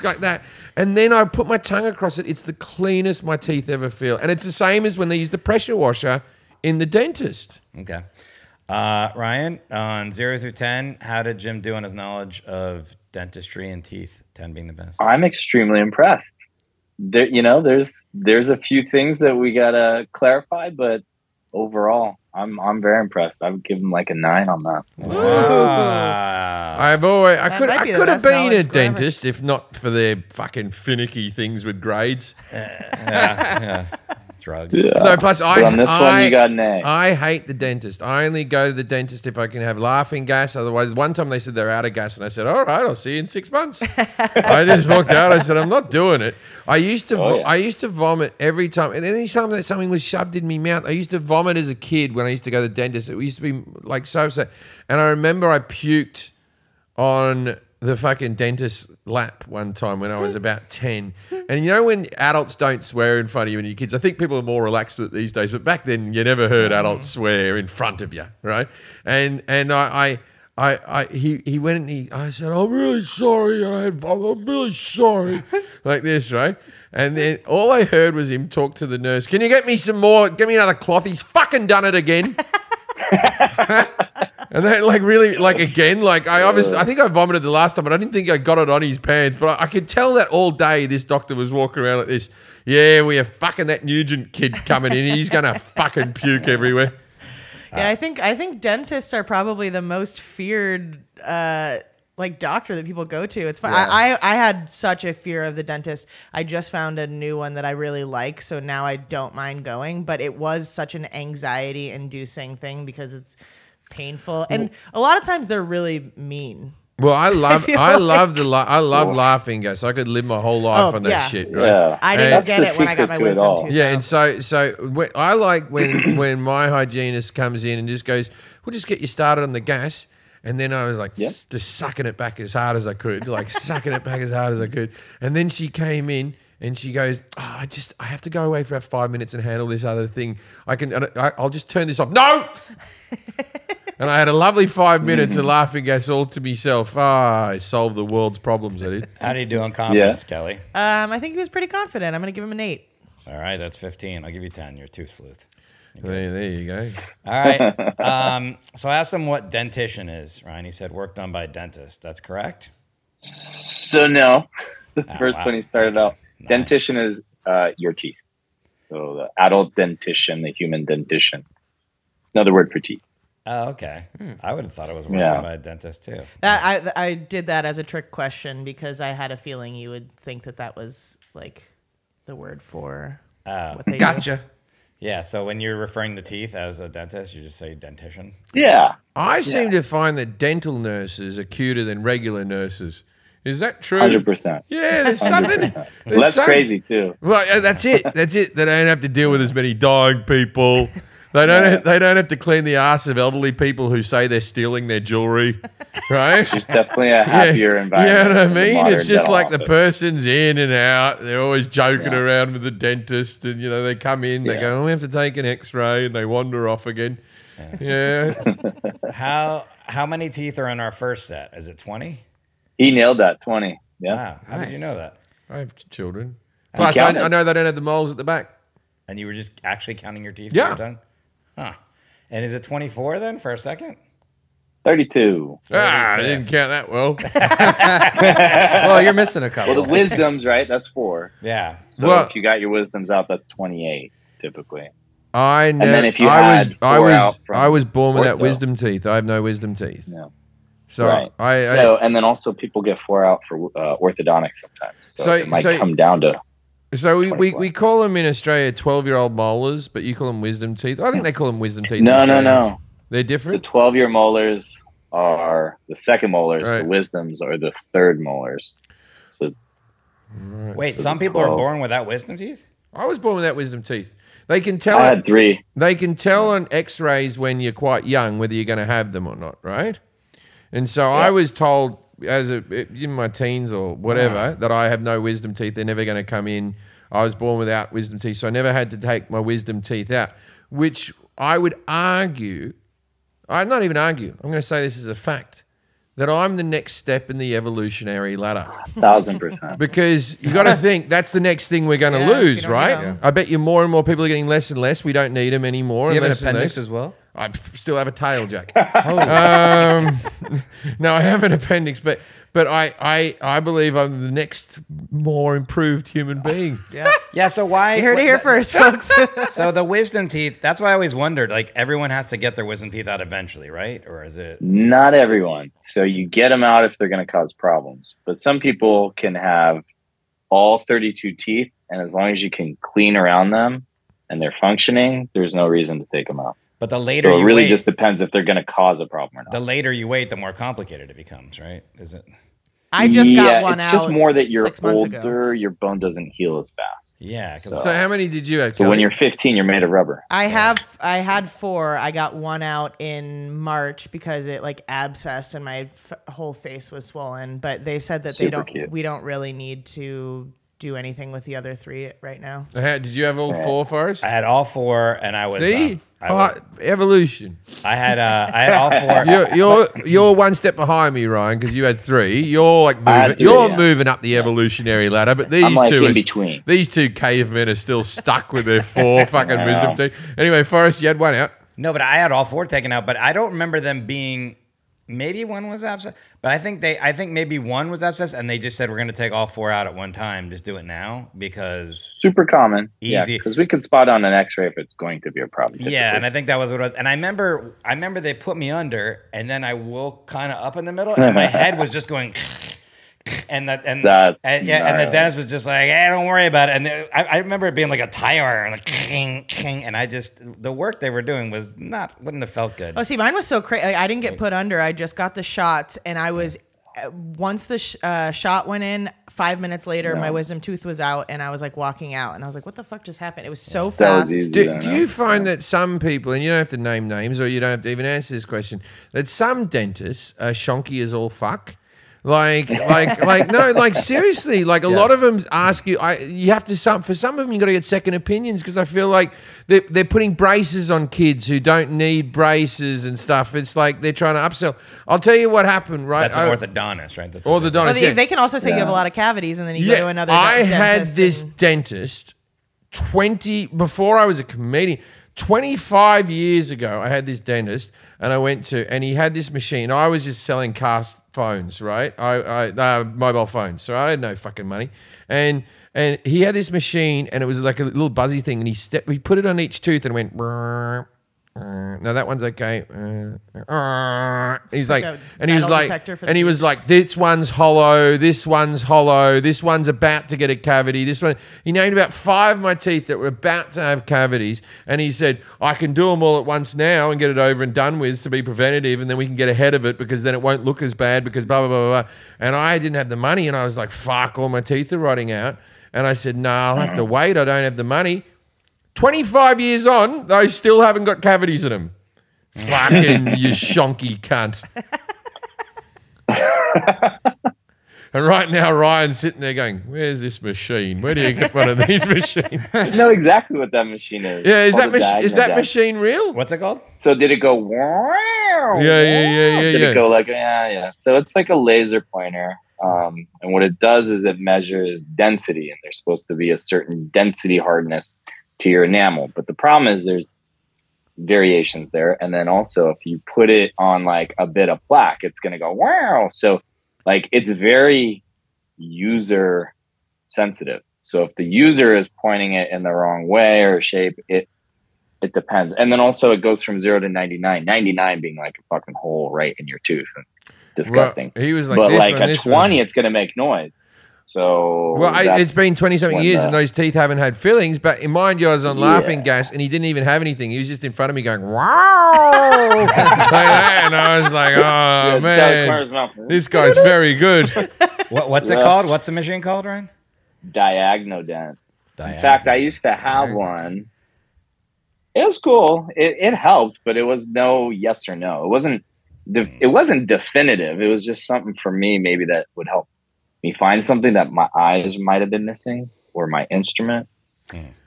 like that. And then I put my tongue across it. It's the cleanest my teeth ever feel. And it's the same as when they use the pressure washer in the dentist. Okay. Ryan, on 0 through 10, how did Jim do on his knowledge of dentistry and teeth? 10 being the best. I'm extremely impressed. There's a few things that we gotta clarify, but overall, I'm very impressed. I would give him like a 9 on that. Wow. I could have been a dentist if not for their fucking finicky things with grades. Yeah. Drugs. Yeah. No, plus on this one you got an A. I hate the dentist. I only go to the dentist if I can have laughing gas. Otherwise, one time they said they're out of gas, and I said, "All right, I'll see you in 6 months." I just walked out. I said, "I'm not doing it." I used to vomit every time, and any time that something was shoved in my mouth, I used to vomit as a kid when I used to go to the dentist. It used to be like so upset, and I remember I puked on the fucking dentist's lap one time when I was about 10. And you know when adults don't swear in front of you and your kids, I think people are more relaxed with it these days, but back then you never heard adults swear in front of you, right? And he went and I said, I'm really sorry. I'm really sorry. Like this, right? And then all I heard was him talk to the nurse. Can you get me some more? Get me another cloth. He's fucking done it again. And then again, I think I vomited the last time, but I didn't think I got it on his pants. But I could tell that all day this doctor was walking around like this. Yeah, we have fucking that Nugent kid coming in. He's going to fucking puke everywhere. Yeah, I think dentists are probably the most feared doctor that people go to. It's fun. Yeah. I had such a fear of the dentist. I just found a new one that I really like, so now I don't mind going. But it was such an anxiety-inducing thing because it's painful, and a lot of times they're really mean. Well, I love laughing gas. I could live my whole life on that shit, right? Yeah. I didn't get it when I got my wisdom tooth. Yeah, and so I like when my hygienist comes in and just goes, "We'll just get you started on the gas." And then I was like, just sucking it back as hard as I could, And then she came in and she goes, "Oh, I have to go away for about 5 minutes and handle this other thing. I'll just turn this off." No. And I had a lovely 5 minutes of laughing gas all to myself. I solved the world's problems, I did. How do you do on confidence, Kelly? I think he was pretty confident. I'm going to give him an 8. All right, that's 15. I'll give you 10. You're a tooth sleuth. There you go. All right. So I asked him what dentition is, Ryan. He said work done by a dentist. That's correct? So no. First when he started out. Nice. Dentition is your teeth. So the adult dentition, the human dentition. Another word for teeth. Oh, okay. I would have thought it was work done by a dentist too. That I did that as a trick question because I had a feeling you would think that was like the word for what they do. Yeah, so when you're referring to teeth as a dentist, you just say dentition? Yeah. I seem to find that dental nurses are cuter than regular nurses. Is that true? 100%. Yeah, there's something. Well, that's crazy too. Well, that's it. That's it. They don't have to deal with as many dying people. They don't. They don't have to clean the ass of elderly people who say they're stealing their jewelry, right? It's definitely a happier environment. You know what I mean? It's just like the person's in and out. They're always joking around with the dentist, and they come in, they go, "Oh, we have to take an X-ray," and they wander off again. Yeah. How many teeth are in our first set? Is it 20? He nailed that 20. Yeah. Wow. How did you know that? I have children. Plus, I know they don't have the moles at the back. And you were just actually counting your teeth? Yeah. When you're done? Huh. And is it 24 then for a second? 32. I didn't count that well. Well, you're missing a couple. Well, the wisdoms, right? That's 4. Yeah. So if you got your wisdoms out, that's 28 typically. I was born without wisdom teeth. I have no wisdom teeth. No. So and then also people get 4 out for orthodontics sometimes. So it might come down to. So we call them in Australia 12-year-old molars, but you call them wisdom teeth. I think they call them wisdom teeth. No. They're different? The 12-year molars are the second molars. Right. The wisdoms are the third molars. So, wait, some people are born without wisdom teeth? I was born without wisdom teeth. They can tell. I had 3. They can tell on X-rays when you're quite young whether you're going to have them or not, right? And so I was told in my teens or whatever that I have no wisdom teeth. They're never going to come in. I was born without wisdom teeth, so I never had to take my wisdom teeth out, which I would argue, I'm not even argue, I'm going to say this is a fact, that I'm the next step in the evolutionary ladder. 1,000%. Because you got to think that's the next thing we're going to lose, right? I bet you more and more people are getting less and less. We don't need them anymore. Do you have an appendix as well? I still have a tail, Jack. No, I have an appendix, but I believe I'm the next more improved human being. Yeah. So why? You heard it here first, folks. So the wisdom teeth. That's why I always wondered. Like everyone has to get their wisdom teeth out eventually, right? Or is it? Not everyone. So you get them out if they're going to cause problems. But some people can have all 32 teeth, and as long as you can clean around them and they're functioning, there's no reason to take them out. But the later so it really just depends if they're going to cause a problem or not. The later you wait, the more complicated it becomes, right? Is it? I just got one it's out. just more that you're 6 months ago. older, your bone doesn't heal as fast. Yeah. So how many did you have? So when you're 15, you're made of rubber. I had 4. I got one out in March because it like abscessed and my whole face was swollen. But they said that we don't really need to do anything with the other 3 right now. Did you have all 4, Forrest? I had all 4, and I was evolution. I had all 4. You're one step behind me, Ryan, because you had 3. You're like moving. Moving up the evolutionary ladder, but these like two in are between. These 2 cavemen are still stuck with their 4 fucking wisdom teeth. Anyway, Forrest, you had one out. No, but I had all 4 taken out, but I don't remember them being. Maybe one was abscess, but I think maybe one was abscess, and they just said we're going to take all 4 out at one time. Just do it now because super common, easy. Because we can spot on an X-ray if it's going to be a problem. Typically. Yeah, and I think that was what it was. And I remember they put me under, and then I woke kind of up in the middle, and my head was just going. And the dentist was just like, "Hey, don't worry about it." And I remember it being like a tire, like, and the work they were doing wouldn't have felt good. Oh, see, mine was so crazy. Like, I didn't get put under. I just got the shots, and I was once the shot went in. 5 minutes later, my wisdom tooth was out, and I was like walking out, and I was like, "What the fuck just happened?" It was so fast. Do you find that some people, and you don't have to name names, or you don't have to even answer this question, that some dentists are shonky as all fuck? Like seriously, like a lot of them ask you. You have to for some of them you got to get second opinions because I feel like they're putting braces on kids who don't need braces and stuff. It's like they're trying to upsell. I'll tell you what happened. Right, that's an orthodontist, right? That's orthodontist. Well, they can also say you have a lot of cavities, and then you go to another. I dentist had this dentist before I was a comedian. 25 years ago, I had this dentist, and I went to, and he had this machine. I was just selling cast phones, right? Mobile phones. So I had no fucking money, and he had this machine, and it was like a little buzzy thing, and he put it on each tooth and went. No, that one's okay. He's like, and he was like, this one's hollow, this one's hollow, this one's about to get a cavity. This one, he named about 5 of my teeth that were about to have cavities, and he said, I can do them all at once now and get it over and done with to be preventative, and then we can get ahead of it because then it won't look as bad because blah blah blah blah. And I didn't have the money, and I was like, fuck, all my teeth are rotting out, and I said, no, I'll have to wait. I don't have the money. 25 years on, they still haven't got cavities in them. Fucking you shonky cunt. And right now, Ryan's sitting there going, where's this machine? Where do you get one of these machines? I know exactly what that machine is. Yeah, is that machine real? What's it called? So did it go, wow? Yeah. Did it go like, yeah. So it's like a laser pointer. And what it does is it measures density, and there's supposed to be a certain density hardness to your enamel. But the problem is there's variations there. And then also if you put it on like a bit of plaque, it's going to go, wow. So like it's very user sensitive. So if the user is pointing it in the wrong way or shape, it depends. And then also it goes from 0 to 99, 99 being like a fucking hole right in your tooth. Disgusting. Well, he was like, but this like one, a 20, it's going to make noise. So it's been 20-something years and those teeth haven't had fillings. But in mind you, I was on laughing gas and he didn't even have anything. He was just in front of me going, wow. And I was like, oh, man, this guy's very good. What's it called? What's the machine called, Ryan? Diagnodent. In fact, I used to have one. It was cool. It helped, but it was no yes or no. It wasn't definitive. It was just something for me maybe that would help me find something that my eyes might have been missing or my instrument.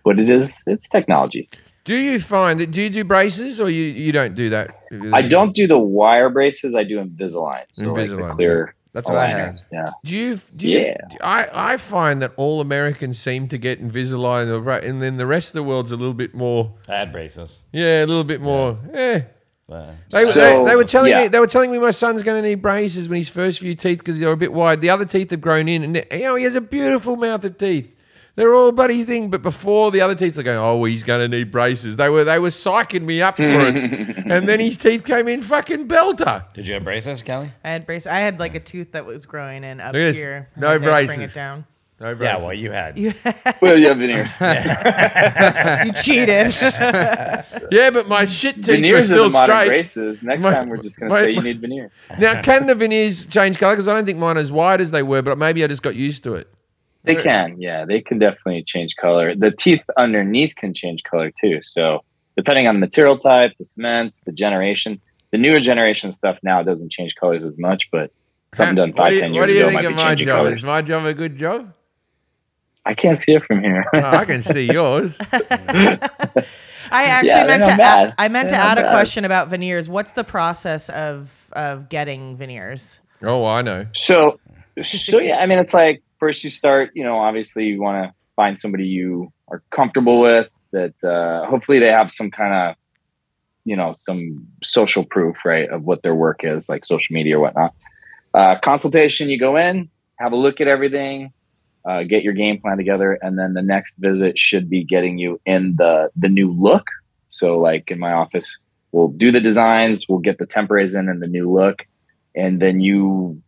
But it's technology. Do you find that, do you do braces or you don't do that? I don't do the wire braces. I do Invisalign. So like the clear. That's what I have. Yeah. I find that all Americans seem to get Invisalign, and then the rest of the world's a little bit more. I had braces. Yeah, a little bit more. Yeah. They were telling me my son's going to need braces when his first few teeth because they're a bit wide. The other teeth have grown in, and he has a beautiful mouth of teeth. They're all buddy thing, but before the other teeth are going, oh, he's going to need braces. They were psyching me up for it, and then his teeth came in fucking belter. Did you have braces, Kelly? I had braces. I had like a tooth that was growing in up here. No braces. Bring it down. No braces. Yeah, well, you had. Well, you have veneers. You cheated. Yeah, but my shit teeth were Veneers are still the modern straight. braces. Next time we're just going to say you need veneers. Now, can the veneers change color? Because I don't think mine are as wide as they were, but maybe I just got used to it. They can, yeah. They can definitely change color. The teeth underneath can change color too. So depending on the material type, the cements, the generation, the newer generation stuff now doesn't change colors as much, but something done 5-10 years ago might be changing colors. What do you think of my job? Is my job a good job? I can't see it from here. Oh, I can see yours. I actually meant to add a question about veneers. What's the process of getting veneers? Oh, I know. So yeah, I mean, it's like first you start, obviously you want to find somebody you are comfortable with that hopefully they have some kind of, some social proof, right, of what their work is, like social media or whatnot. Consultation, you go in, have a look at everything, get your game plan together, and then the next visit should be getting you in the new look. So like in my office, we'll do the designs, we'll get the temporaries in and the new look, and then you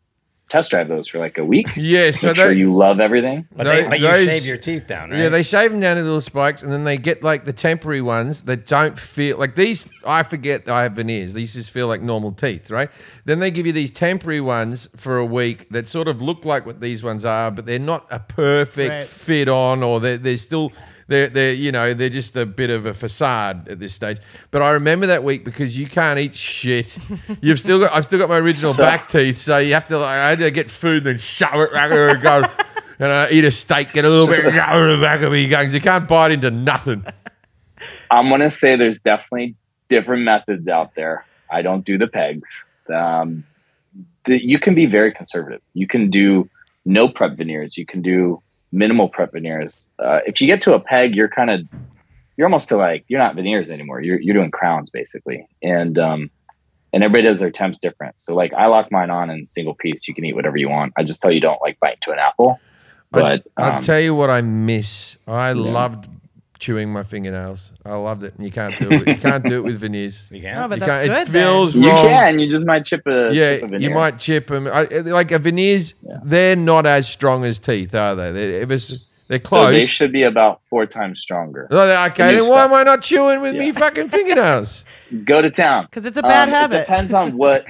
test drive those for like a week. Yeah, so make sure you love everything. But you shave your teeth down, right? Yeah, they shave them down to little spikes, and then they get like the temporary ones that don't feel like these. I forget I have veneers. These just feel like normal teeth, right? Then they give you these temporary ones for a week that sort of look like what these ones are, but they're not a perfect fit on, or they're still. They're just a bit of a facade at this stage. But I remember that week because you can't eat shit. I've still got my original back teeth, so you have to. I had to get food, then shove it back and go, and eat a steak, get a little bit out of the back of me because you can't bite into nothing. I'm gonna say there's definitely different methods out there. I don't do the pegs. You can be very conservative. You can do no prep veneers. You can do minimal prep veneers. If you get to a peg, you're almost to like, you're not veneers anymore. You're doing crowns basically. And everybody does their temps different. So like I lock mine on in single piece. You can eat whatever you want. I just tell you don't like bite into an apple. But I'll tell you what I miss. I loved chewing my fingernails. I loved it. And you can't do it. You can't do it with veneers. You can't. No, but You that's can't. good. It feels you wrong. can. You just might chip a veneer. You might chip them. Like a veneers, they're not as strong as teeth, are they? They're close. So they should be about 4 times stronger. Okay, then why am I not chewing with me fucking fingernails? Go to town. Because it's a bad habit. It depends on what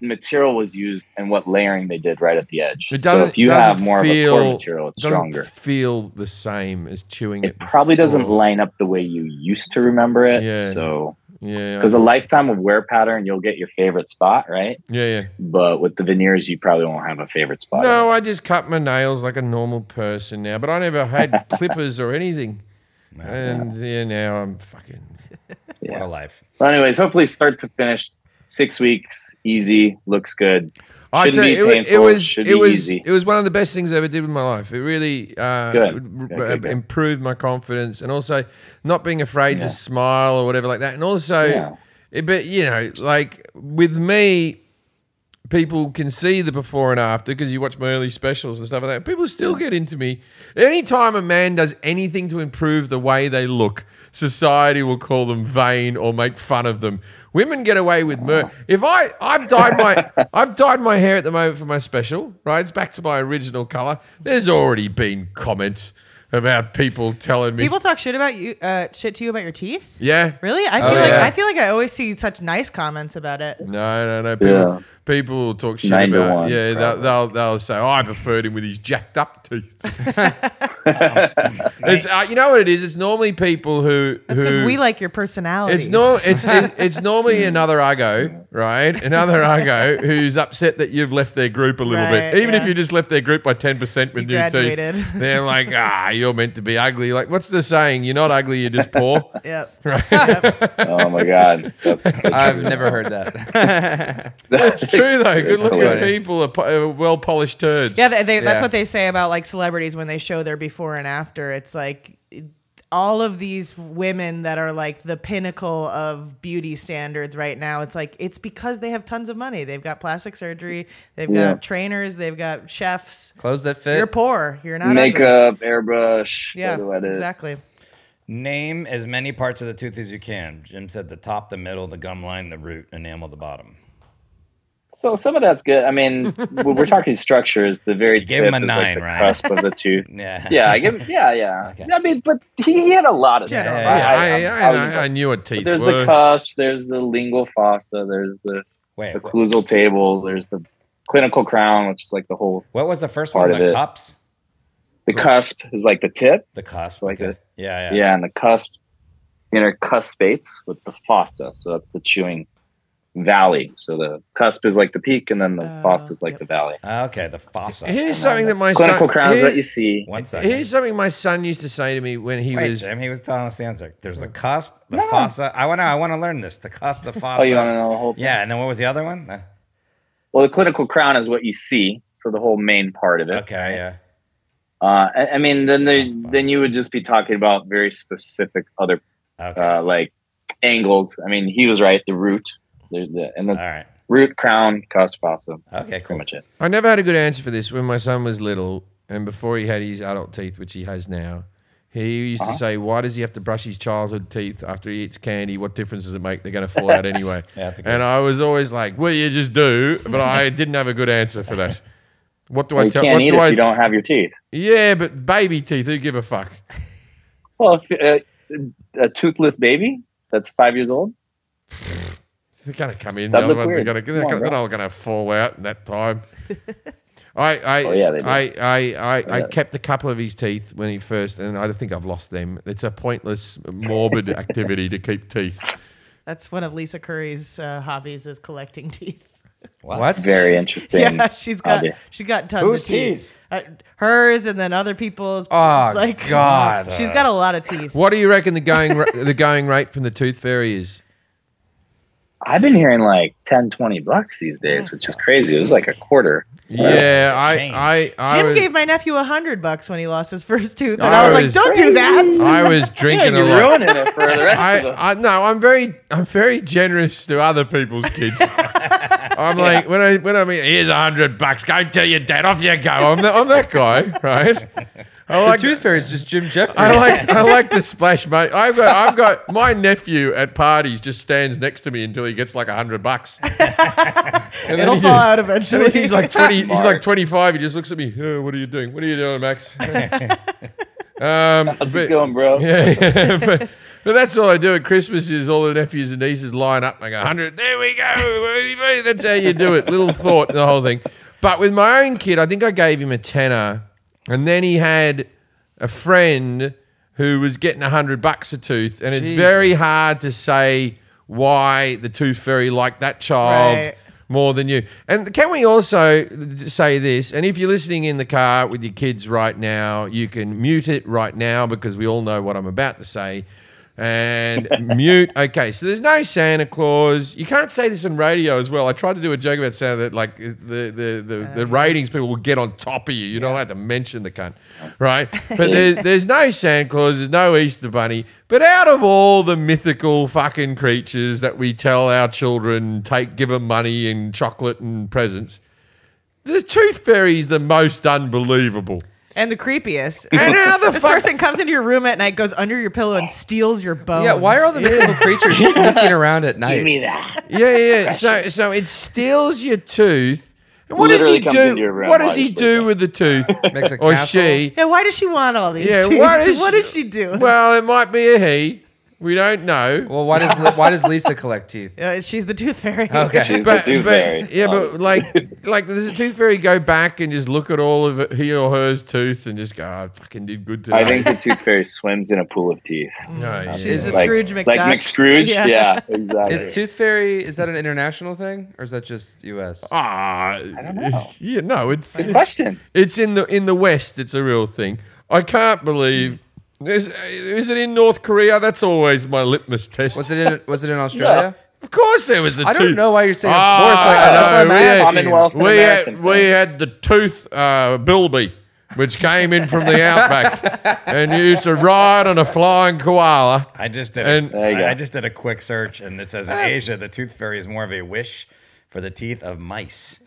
material was used and what layering they did right at the edge. It So if you have more of a core material, it's stronger. Doesn't feel the same as chewing it. It probably doesn't line up the way you used to remember it. Yeah. So yeah, because a lifetime of wear pattern, you'll get your favorite spot, right? Yeah. But with the veneers, you probably won't have a favorite spot. No, I just cut my nails like a normal person now, but I never had clippers or anything. And now I'm fucking. What a life. Well, anyways, hopefully start to finish, 6 weeks, easy, looks good. I tell you, it was one of the best things I ever did with my life. It really Good. improved my confidence, and also not being afraid to smile or whatever like that. And also, but like with me, people can see the before and after because you watch my early specials and stuff like that. People still get into me. Anytime a man does anything to improve the way they look, society will call them vain or make fun of them. Women get away with murder. If I've dyed my hair at the moment for my special, right? It's back to my original color. There's already been comments about people telling me people talk shit about you, shit to you about your teeth. Yeah, really? I feel like I always see such nice comments about it. No. People talk shit 9 to about. 1, They'll say, "Oh, I preferred him with his jacked up teeth." It's you know what it is. It's normally people who because we like your personality. It's normally another uggo, right? Another uggo who's upset that you've left their group a little bit. Even if you just left their group by 10% with new teeth, they're like, you're meant to be ugly. Like, what's the saying? You're not ugly. You're just poor. Yep. Right? Yep. Oh my God, that's so I've never heard that. That's true though. Good looking people are well polished turds. Yeah, that's what they say about like celebrities when they show their before and after. It's like all of these women that are like the pinnacle of beauty standards right now. It's like it's because they have tons of money. They've got plastic surgery. They've got trainers. They've got chefs. Clothes that fit. You're poor. You're not makeup, ugly. airbrush. Yeah, exactly. Name as many parts of the tooth as you can. Jim said the top, the middle, the gum line, the root, enamel, the bottom. So some of that's good. I mean, we're talking structures. The very you gave tip him a 9, like the right? cusp of the tooth. Yeah. I give. Yeah. Okay. I mean, but he had a lot of stuff. I knew what teeth there's were. the cusps. There's the lingual fossa. There's the occlusal table. There's the clinical crown, which is like the whole. What was the first one? The cups. The cusp is like the tip. The cusp, like yeah, and the cusp, inner cuspates with the fossa. So that's the chewing valley. So the cusp is like the peak, and then the fossa is like the valley. Okay, the fossa. Here's something that my clinical crown is what you see. 1 second. Here's something my son used to say to me when he was. Jim, he was telling us the answer. There's the cusp, the fossa. I want to learn this. The cusp, the fossa. Oh, you want to know the whole thing? Yeah, and then what was the other one? Well, the clinical crown is what you see. So the whole main part of it. Okay, yeah. I mean, then you would just be talking about very specific other like angles. I mean, he was right. The root, and the root, crown, cusp, fossa. Okay, cool. Pretty much it. I never had a good answer for this when my son was little and before he had his adult teeth, which he has now. He used to say, "Why does he have to brush his childhood teeth after he eats candy? What difference does it make? They're going to fall out anyway." And I was always like, "Well, you just do," but I didn't have a good answer for that. What do I tell? You can't eat if you don't have your teeth. Yeah, but baby teeth, who give a fuck? Well, if, a toothless baby that's 5 years old, they're going to come in. They're not all going to fall out in that time. I kept a couple of his teeth when he first, and I think I've lost them. It's a pointless, morbid activity to keep teeth. That's one of Lisa Curry's hobbies is collecting teeth. What? Very interesting. Yeah, she's got tons of teeth. Hers and then other people's. Oh, like, God. She's got a lot of teeth. What do you reckon the going rate from the Tooth Fairy is? I've been hearing like $10-20 these days, which is crazy. It was like a quarter. Yeah, Jim gave my nephew $100 when he lost his first tooth, and I was like, "Don't do that." I was drinking a lot. You're ruining it for the rest of us. No, I'm very generous to other people's kids. I'm like when I mean, here's $100. Go tell your dad. Off you go. I'm that guy, right? The Tooth Fairy is just Jim Jefferies. I like the splash money. I've got my nephew at parties just stands next to me until he gets like $100. It'll fall out eventually. He's like 20. He's like 25. He just looks at me. Oh, what are you doing? What are you doing, Max? How's it going, bro? Yeah, but that's all I do at Christmas is all the nephews and nieces line up and I go 100. There we go. That's how you do it. Little thought, the whole thing. But with my own kid, I think I gave him a tenner. And then he had a friend who was getting $100 a tooth, and it's very hard to say why the Tooth Fairy liked that child more than you. And can we also say this? And if you're listening in the car with your kids right now, you can mute it right now because we all know what I'm about to say. And mute. Okay, so there's no Santa Claus. You can't say this on radio as well. I tried to do a joke about Santa that like the ratings people will get on top of you. You're not allowed to mention the cunt, right? But there's no Santa Claus. There's no Easter Bunny. But out of all the mythical fucking creatures that we tell our children, give them money and chocolate and presents, the Tooth Fairy is the most unbelievable. And the creepiest. And how the this person comes into your room at night, goes under your pillow, and steals your bones. Yeah, why are all the mythical creatures sneaking around at night? Give me that. Yeah. So it steals your tooth. And what does he do? What does he do with the tooth? Makes a or castle? she? Yeah, why does she want all these Yeah, teeth? what does she do? Well, it might be a he. We don't know. Well, why does Lisa collect teeth? She's the Tooth Fairy. Okay. She's the Tooth Fairy. Yeah, but like does the Tooth Fairy go back and just look at all of he or her's tooth and just go, I fucking did good today. I think the Tooth Fairy swims in a pool of teeth. No, She's a like, Scrooge McDuck. Like McScrooge? Yeah, exactly. Is Tooth Fairy, is that an international thing? Or is that just US? I don't know. Yeah, no, it's Good question. It's in the West, it's a real thing. I can't believe is it in North Korea? That's always my litmus test. Was it in Australia? Of course there was the tooth. I don't know why you're saying of course. That's why I'm asking. Commonwealth and American we had the tooth bilby, which came in from the outback and used to ride on a flying koala. I just did a quick search, and it says in Asia, the Tooth Fairy is more of a wish for the teeth of mice.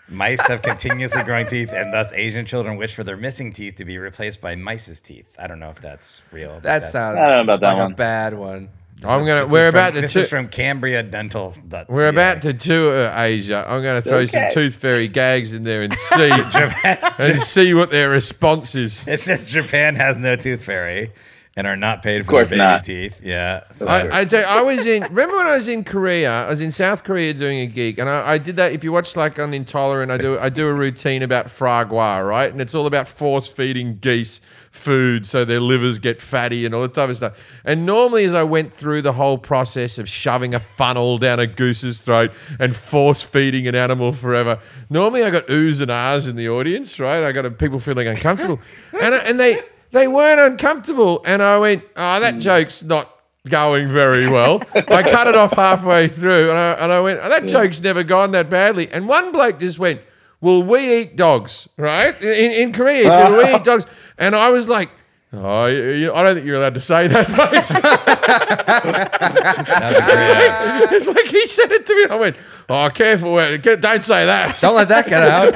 Mice have continuously growing teeth, and thus Asian children wish for their missing teeth to be replaced by mice's teeth. I don't know if that's real. That sounds I don't know about that like one. a bad one. This is from Cambria Dental. We're about to tour Asia. I'm going to throw some tooth fairy gags in there and see what their response is. It says Japan has no tooth fairy and are not paid for their baby teeth. Yeah. So. Remember when I was in Korea? I was in South Korea doing a gig, and I did that. If you watch like on Intolerant, I do a routine about foie gras, right? And it's all about force feeding geese food so their livers get fatty and all that type of stuff. And normally, as I went through the whole process of shoving a funnel down a goose's throat and force feeding an animal forever, normally I got oohs and ahs in the audience, right? I got people feeling uncomfortable, and they weren't uncomfortable, and I went, "Oh, that joke's not going very well." I cut it off halfway through, and I went, "Oh, that joke's never gone that badly." And one bloke just went, "Well, we eat dogs, right?" In Korea, he said, "Well, we eat dogs," and I was like, "Oh, I don't think you're allowed to say that, mate." It's like he said it to me, and I went, "Oh, careful, don't say that. Don't let that get out."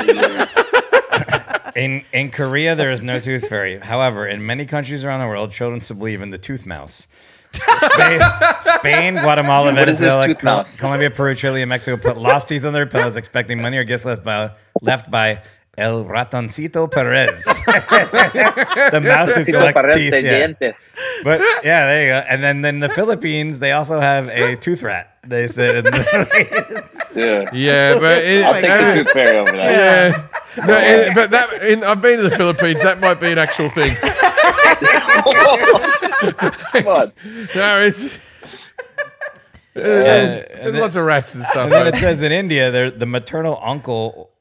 In Korea, there is no tooth fairy. However, in many countries around the world, children still believe in the tooth mouse. Spain, Guatemala, Venezuela, Colombia, Peru, Chile, and Mexico put lost teeth on their pillows, expecting money or gifts left by El Ratoncito Perez. The mouse who collects teeth. Yeah. But yeah, there you go. And then in the Philippines, they also have a tooth rat. They said, but I'll take the tooth fairy over that. Yeah. No, but I've been to the Philippines. That might be an actual thing. Come on. No, there's lots of rats and stuff. And then it says in India, the maternal uncle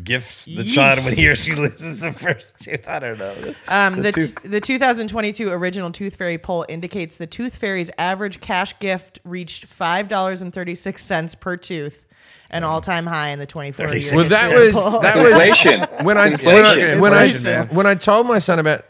gifts the child when he or she loses the first tooth. I don't know. The 2022 original Tooth Fairy poll indicates the Tooth Fairy's average cash gift reached $5.36 per tooth, an all-time high in the 24 years. Well, that was inflation. When I told my son about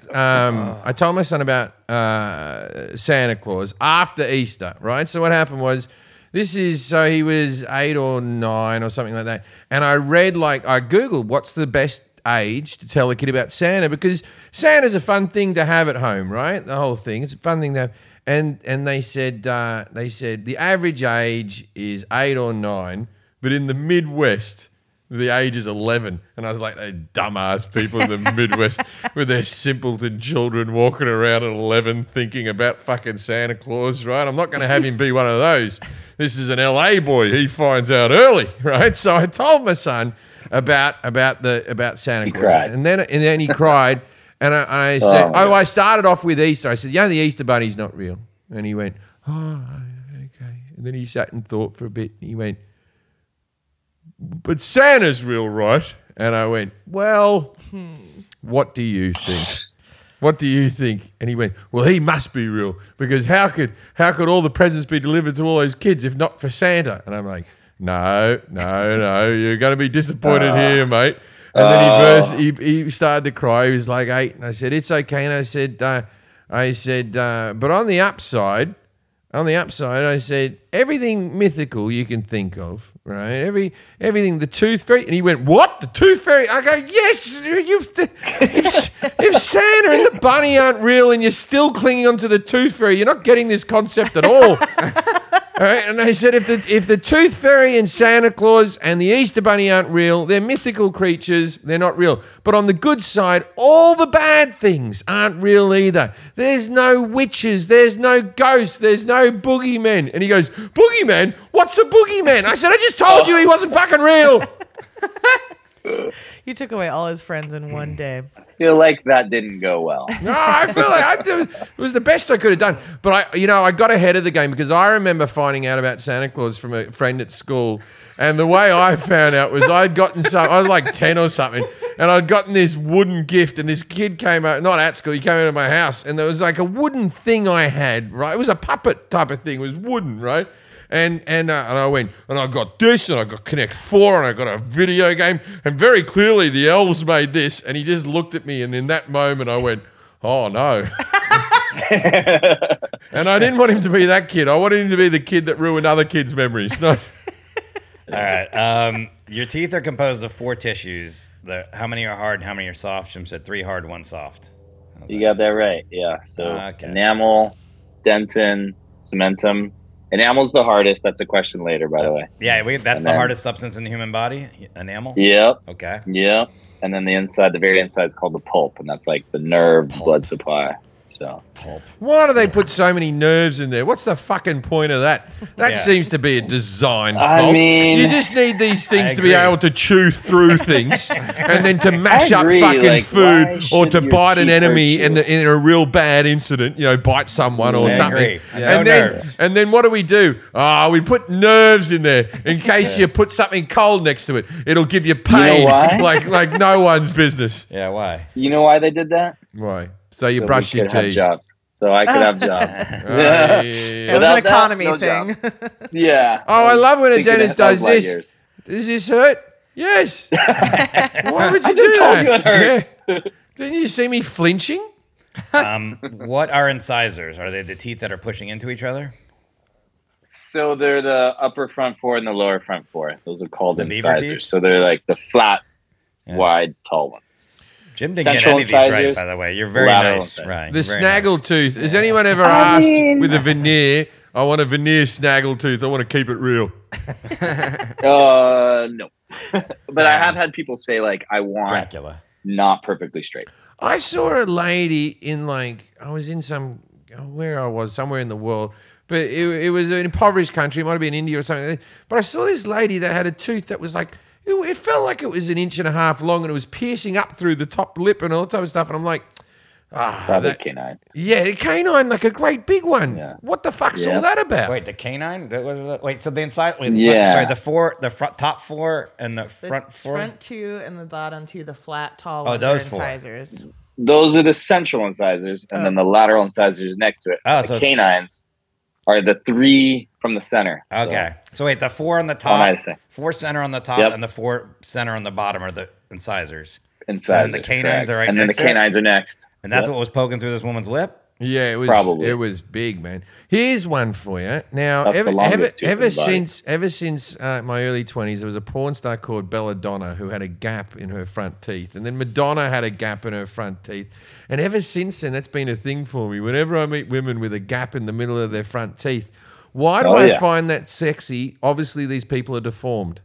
Santa Claus after Easter, right? So what happened was, he was 8 or 9 or something like that. And I Googled what's the best age to tell a kid about Santa, because Santa's a fun thing to have at home, right? The whole thing. It's a fun thing to have. And they said the average age is 8 or 9, but in the Midwest, the age is 11. And I was like, they dumbass people in the Midwest with their simpleton children walking around at 11 thinking about fucking Santa Claus, right? I'm not going to have him be one of those. This is an LA boy. He finds out early, right? So I told my son about Santa Claus, and then he cried, and I said, I started off with Easter. I said, the Easter Bunny's not real, and he went, oh, okay. And then he sat and thought for a bit, and he went, but Santa's real, right? And I went, well, what do you think? What do you think? And he went, well, he must be real, because how could all the presents be delivered to all those kids if not for Santa? And I'm like, no, you're going to be disappointed here, mate. And then he started to cry. He was like 8, and I said, it's okay. And I said, but on the upside, I said, everything mythical you can think of, right? Everything, the Tooth Fairy. And he went, what? The Tooth Fairy? I go, yes. If Santa and the Bunny aren't real and you're still clinging onto the Tooth Fairy, you're not getting this concept at all. All right? And I said, if the Tooth Fairy and Santa Claus and the Easter Bunny aren't real, they're mythical creatures, they're not real. But on the good side, all the bad things aren't real either. There's no witches, there's no ghosts, there's no boogeymen. And he goes, boogeyman? What's a boogeyman? I said, I just told you he wasn't fucking real. You took away all his friends in one day. I feel like that didn't go well. No, I feel like it was the best I could have done. But I got ahead of the game, because I remember finding out about Santa Claus from a friend at school. And the way I found out was I was like 10 or something, and I'd gotten this wooden gift, and this kid came out, not at school, he came into my house, and there was like a wooden thing I had, right? It was a puppet type of thing. It was wooden, right? And I went, and I got this, and I got Connect 4, and I got a video game, and very clearly the elves made this, and he just looked at me, and in that moment I went, oh no. And I didn't want him to be that kid. I wanted him to be the kid that ruined other kids' memories. No. All right. Your teeth are composed of 4 tissues. How many are hard and how many are soft? Jim said 3 hard, 1 soft. You got that right, yeah. So enamel, dentin, cementum. Enamel's the hardest. That's a question later, by the way. Yeah, that's the hardest substance in the human body, enamel? Yep. Okay. Yep. And then the very inside is called the pulp, and that's like the nerve blood supply. So Pulp. Why do they put so many nerves in there? What's the fucking point of that? That seems to be a design fault. I mean, you just need these things to be agree. able to chew through things and then to mash up agree. fucking Like, food why or should to your bite an teeth enemy hurt you? in a real bad incident, bite someone or I something. agree. And, No nerves. and then what do? We put nerves in there in case you put something cold next to it. It'll give you pain. You know why? like no one's business. Yeah, why? you know why they did that? Why? So you So brush we your could have teeth. jobs. So I could have jobs. Yeah. It was Without an that, economy no thing. jobs. Yeah. Oh, I love when a Thinking dentist ahead does light this. years. Does this hurt? Yes. Why would you I just do told that? you it hurt. Yeah. Didn't you see me flinching? What are incisors? Are they the teeth that are pushing into each other? So they're the upper front four and the lower front four. Those are called The beaver incisors. teeth? So they're like the flat, wide, tall ones. Jim didn't get Central any of these right, incisors, by the way. You're very lateral nice, incisors. Ryan. The You're very snaggle nice. tooth. Has anyone ever asked with a veneer, I want a veneer snaggle tooth. I want to keep it real. No. But I have had people say, like, I want Dracula. not perfectly straight. I saw a lady in I was in somewhere in the world, but it was an impoverished country. It might have been India or something. But I saw this lady that had a tooth that was like, it felt like it was 1.5 inches long and it was piercing up through the top lip and all that type of stuff. And I'm like, Probably canine. yeah, a canine, like a great big one. Yeah. What the fuck's Yeah. all that about? Wait, the canine? Wait, so the inside? Yeah. Sorry, the front, top four and the The front four? front two and the bottom two, the flat, tall Oh, ones those are four. incisors. Those are the central incisors, and then the lateral incisors next to it. Oh, the so it's- canines are the 3 from the center. So, Okay. So wait, the 4 on the on top, either side. 4 center on the top, Yep. and the 4 center on the bottom are the incisors. Incisors, And the canines correct. are right And then the next to it? canines are next. And that's Yep. what was poking through this woman's lip? Yeah, it was Probably. It was big, man. Here's one for you. Now, That's the longest tooth in the body. ever since my early 20s, there was a porn star called Belladonna who had a gap in her front teeth, and then Madonna had a gap in her front teeth, and ever since then, that's been a thing for me. Whenever I meet women with a gap in the middle of their front teeth, why do Oh, I yeah. find that sexy? Obviously, these people are deformed.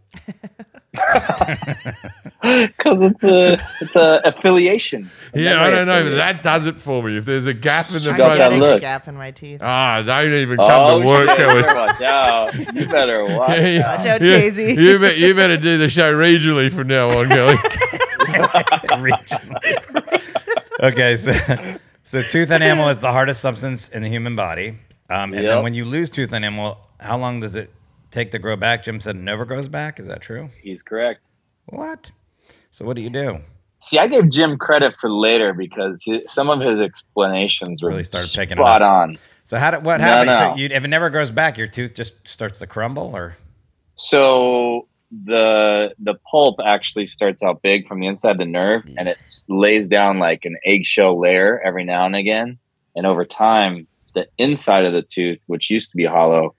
Because it's a affiliation. Yeah, I don't know, but that does it for me. If there's a gap in the I'm got that front, getting a look. gap in my teeth. don't even come Oh, to work. shit. Kelly. You better watch out. You better watch out. Watch out, Yeah, Daisy. you better do the show regionally from now on, Kelly. Okay, so tooth enamel is the hardest substance in the human body. And then Yep. when you lose tooth enamel, how long does it take to grow back? Jim said it never grows back. Is that true? He's correct. What? So what do you do? See, I gave Jim credit for later because some of his explanations were Really started picking it spot up. on. So what happens? no. So if it never grows back, your tooth just starts to crumble, or So the pulp actually starts out big from the inside of the nerve, and it lays down like an eggshell layer every now and again. And over time, the inside of the tooth, which used to be hollow,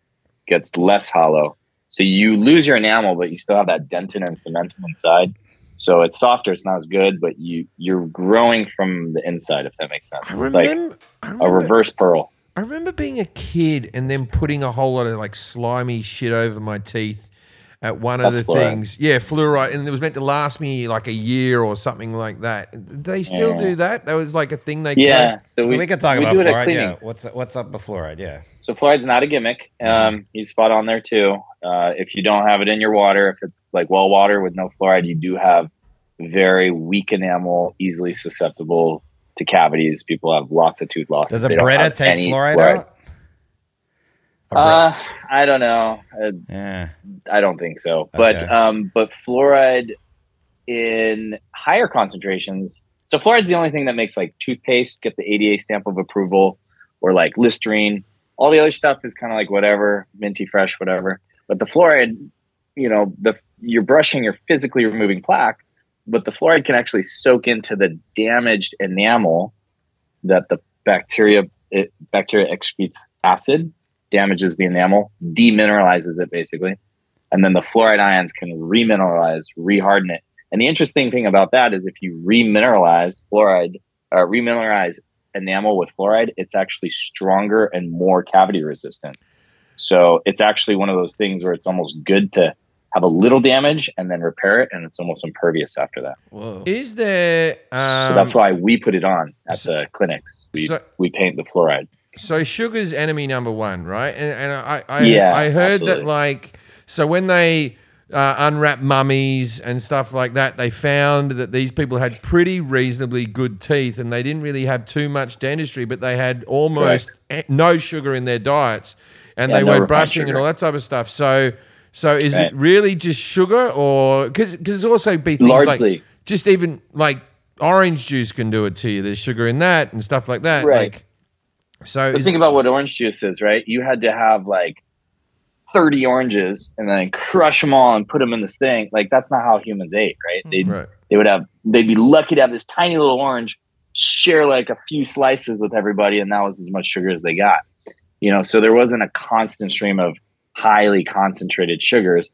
gets less hollow. So you lose your enamel, but you still have that dentin and cementum inside. So it's softer, it's not as good, but you're growing from the inside, if that makes sense. I It's like remember, a reverse pearl. I remember being a kid and then putting a whole lot of like slimy shit over my teeth at one of That's the fluoride. things. Yeah, fluoride. And it was meant to last me like a year or something like that. They still do that? That was like a thing they Yeah. so we could talk about do it at fluoride. Yeah, cleanings. what's up with fluoride? Yeah. So fluoride's not a gimmick. He's spot on there too. If you don't have it in your water, if it's like well water with no fluoride, you do have very weak enamel, easily susceptible to cavities. People have lots of tooth loss. Does if a they don't Brita have take any fluoride out? I don't know. Yeah. I don't think so. Okay. But fluoride in higher concentrations. So fluoride's the only thing that makes like toothpaste get the ADA stamp of approval, or like Listerine. All the other stuff is kind of like whatever, minty fresh, whatever. But the fluoride, you're brushing, you're physically removing plaque, but the fluoride can actually soak into the damaged enamel that the bacteria excretes acid, damages the enamel, demineralizes it basically. And then the fluoride ions can remineralize, reharden it. And the interesting thing about that is if you remineralize fluoride, remineralize enamel with fluoride, it's actually stronger and more cavity resistant. So it's actually one of those things where it's almost good to have a little damage and then repair it, and it's almost impervious after that. Whoa. Is there? So that's why we put it on at the clinics. We paint the fluoride. So sugar's enemy number one, right? And I heard absolutely. that, like, so when they unwrap mummies and stuff like that, they found that these people had pretty reasonably good teeth, and they didn't really have too much dentistry, but they had almost no sugar in their diets, and they weren't brushing and all that type of stuff. So is it really just sugar, or because it's also be things largely like just even like orange juice can do it to you. There's sugar in that and stuff like that. Right. Like, so think about what orange juice is, right? You had to have like 30 oranges and then crush them all and put them in this thing. Like, that's not how humans ate, right? They'd be lucky to have this tiny little orange, share like a few slices with everybody, and that was as much sugar as they got. You know, so there wasn't a constant stream of highly concentrated sugars.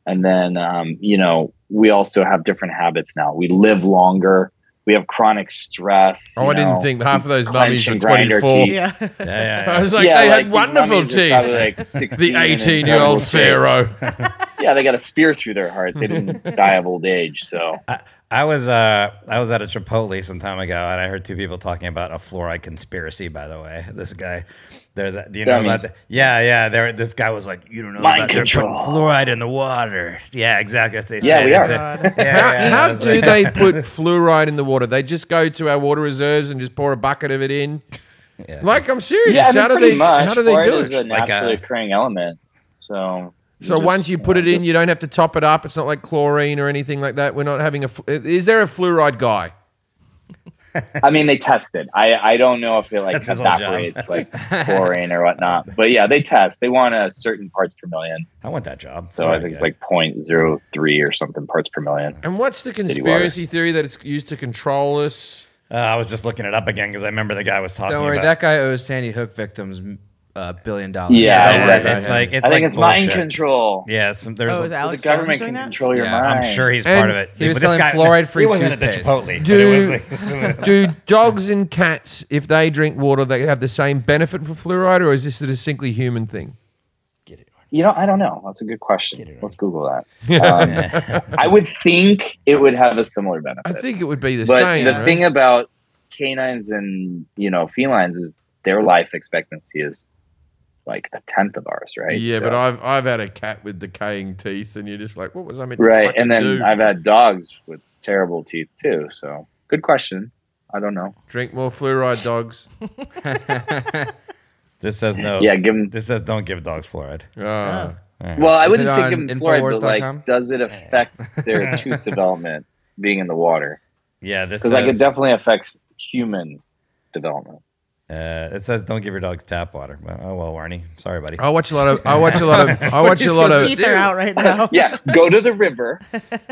And then, you know, we also have different habits now. We live longer. We have chronic stress. I didn't think half of those mummies were grind our 24. teeth. Yeah. I was like, they had wonderful teeth. Like The 16 18-year-old pharaoh. Yeah, they got a spear through their heart. They didn't die of old age. So I was at a Chipotle some time ago, and I heard two people talking about a fluoride conspiracy. By the way, this guy, do you know about that? Yeah. This guy was like, you don't know about they're putting fluoride in the water. Yeah, exactly. That's what they said. We are. How do they put fluoride in the water? They just go to our water reserves and just pour a bucket of it in. Yeah. Like, I'm serious. Yeah, I mean, how do they do it? It's a naturally occurring element. So once you put it in, you don't have to top it up. It's not like chlorine or anything like that. We're not having is there a fluoride guy? I mean, they test it. I don't know if it like evaporates like chlorine or whatnot. But yeah, they test. They want a certain parts per million. I want that job. So I think it's like 0.03 or something parts per million. And what's the conspiracy theory that it's used to control us? I was just looking it up again because I remember the guy was talking Don't worry, about that guy owes Sandy Hook victims $1 billion. Yeah, it's like I think it's mind control. Yeah, there's is Alex the government Jones doing can that? control your mind. I'm sure he's And part of it. he was But this selling guy, fluoride-free He wasn't at the toothpaste. Chipotle. but Do, it was like, do dogs and cats, if they drink water, they have the same benefit for fluoride, or is this a distinctly human thing? You know, I don't know. That's a good question. Let's Google that. I would think it would have a similar benefit. I think it would be the but same. the right? thing about canines and felines is their life expectancy is like a tenth of ours, right? Yeah, So- but I've had a cat with decaying teeth, and you're just like, what was I meant to right. fucking And then do? I've had dogs with terrible teeth too. So good question. I don't know. Drink more fluoride, dogs. this says no. Yeah, give them. This says don't give dogs fluoride. Ah. Well, I Is wouldn't it say on give them fluoride, but Infowars.com? like, does it affect their tooth development being in the water? Yeah, this Because says, like it definitely affects human development. it says don't give your dogs tap water. Well, oh well, Warnie. Sorry, buddy. I watch a lot of His teeth are out right now. Yeah, go to the river,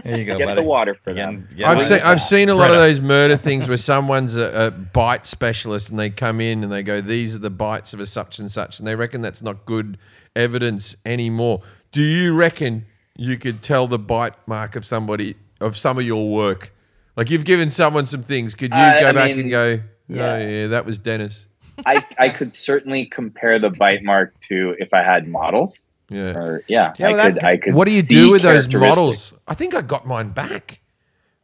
Here you go, get buddy. the water for them. I've seen a lot of those murder things where someone's a bite specialist and they come in and they go, these are the bites of a such and such, and they reckon that's not good evidence anymore. Do you reckon you could tell the bite mark of somebody of some of your work? Like, you've given someone some things. Could you go back and go, yeah, that was Dennis? I could certainly compare the bite mark to if I had models. Yeah. Or I could. What do you see do with those characteristics. models? I think I got mine back.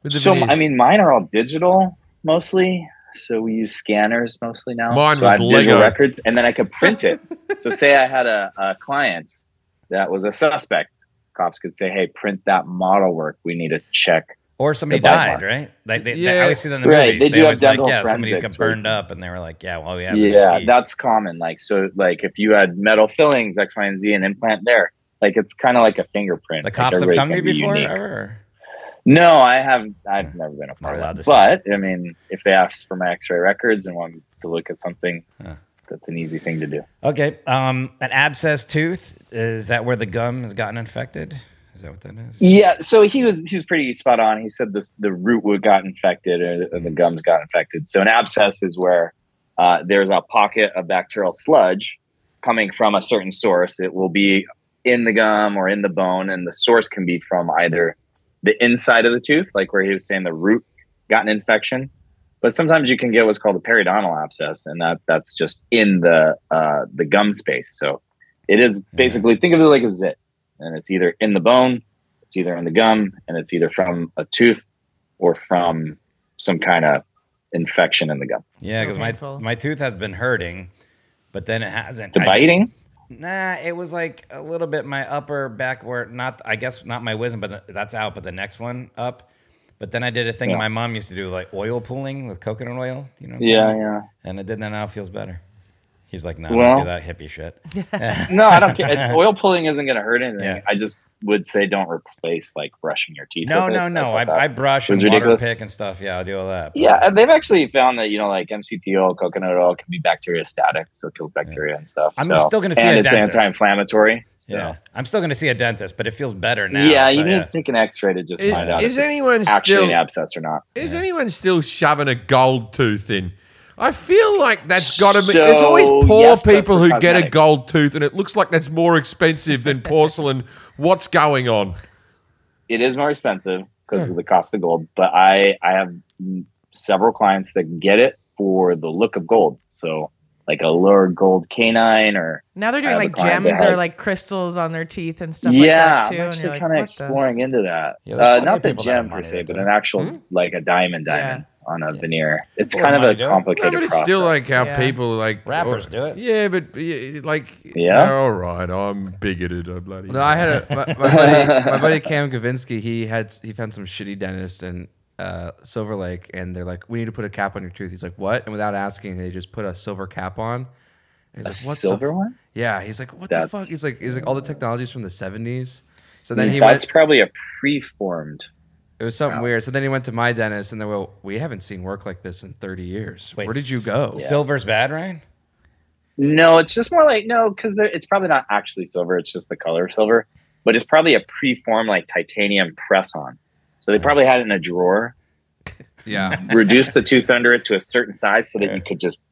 With the So veneers. I mean, mine are all digital mostly. So we use scanners mostly now. Mine so was I have visual Lego. records, and then I could print it. So say I had a client that was a suspect. Cops could say, "Hey, print that model work. We need to check." Or somebody The bite died, mark. right? Like Yeah. I always see them in the Right, movies. they do have always like, dental somebody got forensics, burned right? up, and they were like, yeah, well, we have his Yeah, teeth. that's common. Like, so like if you had metal fillings, X, Y, and Z, and implant there, like it's kind of like a fingerprint. The Like, cops have everybody's come to you gonna be before, unique. ever? No, I've never been a part allowed of to that. But I mean, if they ask for my X-ray records and want me to look at something, Huh. that's an easy thing to do. Okay, an abscess tooth, is that where the gum has gotten infected? Is that what that is? Yeah, so he was pretty spot on. He said the root would got infected or the gums got infected. So an abscess is where there's a pocket of bacterial sludge coming from a certain source. It will be in the gum or in the bone, and the source can be from either the inside of the tooth, like where he was saying the root got an infection, But sometimes you can get what's called a periodontal abscess, and that's just in the gum space. So it is basically, think of it like a zit, and it's either in the bone, it's either in the gum, and it's either from a tooth or from some kind of infection in the gum. Yeah, So because my tooth has been hurting, but then it hasn't. The biting? Nah, it was like a little bit my upper back where I guess not my wisdom, but that's out, but the next one up. But then I did a thing that my mom used to do, like oil pulling with coconut oil. You know? Yeah. And it did that. Now it feels better. He's like, no, Well, don't do that hippie shit. No, I don't care. Oil pulling isn't going to hurt anything. Yeah. I just would say don't replace like brushing your teeth. No. with it. I brush and water pick and stuff. Yeah, I'll do all that. But Yeah, and they've actually found that like MCT oil, coconut oil can be bacteriostatic, so it kills bacteria and stuff. I'm still going to see a it's dentist. anti-inflammatory. So. Yeah, I'm still going to see a dentist, but it feels better now. Yeah, so, you need to take an X-ray to just find out Is if anyone it's actually still an abscess or not. Is anyone still shoving a gold tooth in? I feel like that's got to be. It's always poor people who get a gold tooth, and it looks like that's more expensive than porcelain. What's going on? It is more expensive because of the cost of gold, but I have several clients that get it for the look of gold. So like a lured gold canine, or now they're doing like gems or like crystals on their teeth and stuff like yeah, that too. I'm actually kind of exploring into that. Yeah, not the gem per se, but an actual like a diamond on a veneer. It's People kind of want a to do it. complicated No, but it's process. still like how people like Rappers do it. Yeah, but like all right, I'm bigoted. I'm bloody. No, I had my buddy Cam Gavinsky. He found some shitty dentist in Silver Lake, and they're like, "We need to put a cap on your tooth." He's like, "What?" And without asking, they just put a silver cap on. And he's like, "What silver one?" Yeah, he's like, "What the fuck?" He's like, all the technology's from the '70s. So then that's probably a preformed. It was something weird. So then he went to my dentist, and they were, we haven't seen work like this in 30 years. Wait, where did you go? Silver's bad, Ryan? No, it's just more like, because it's probably not actually silver. It's just the color silver. But it's probably a preformed like titanium press-on. So they probably had it in a drawer. Yeah. Reduce the tooth under it to a certain size so that you could just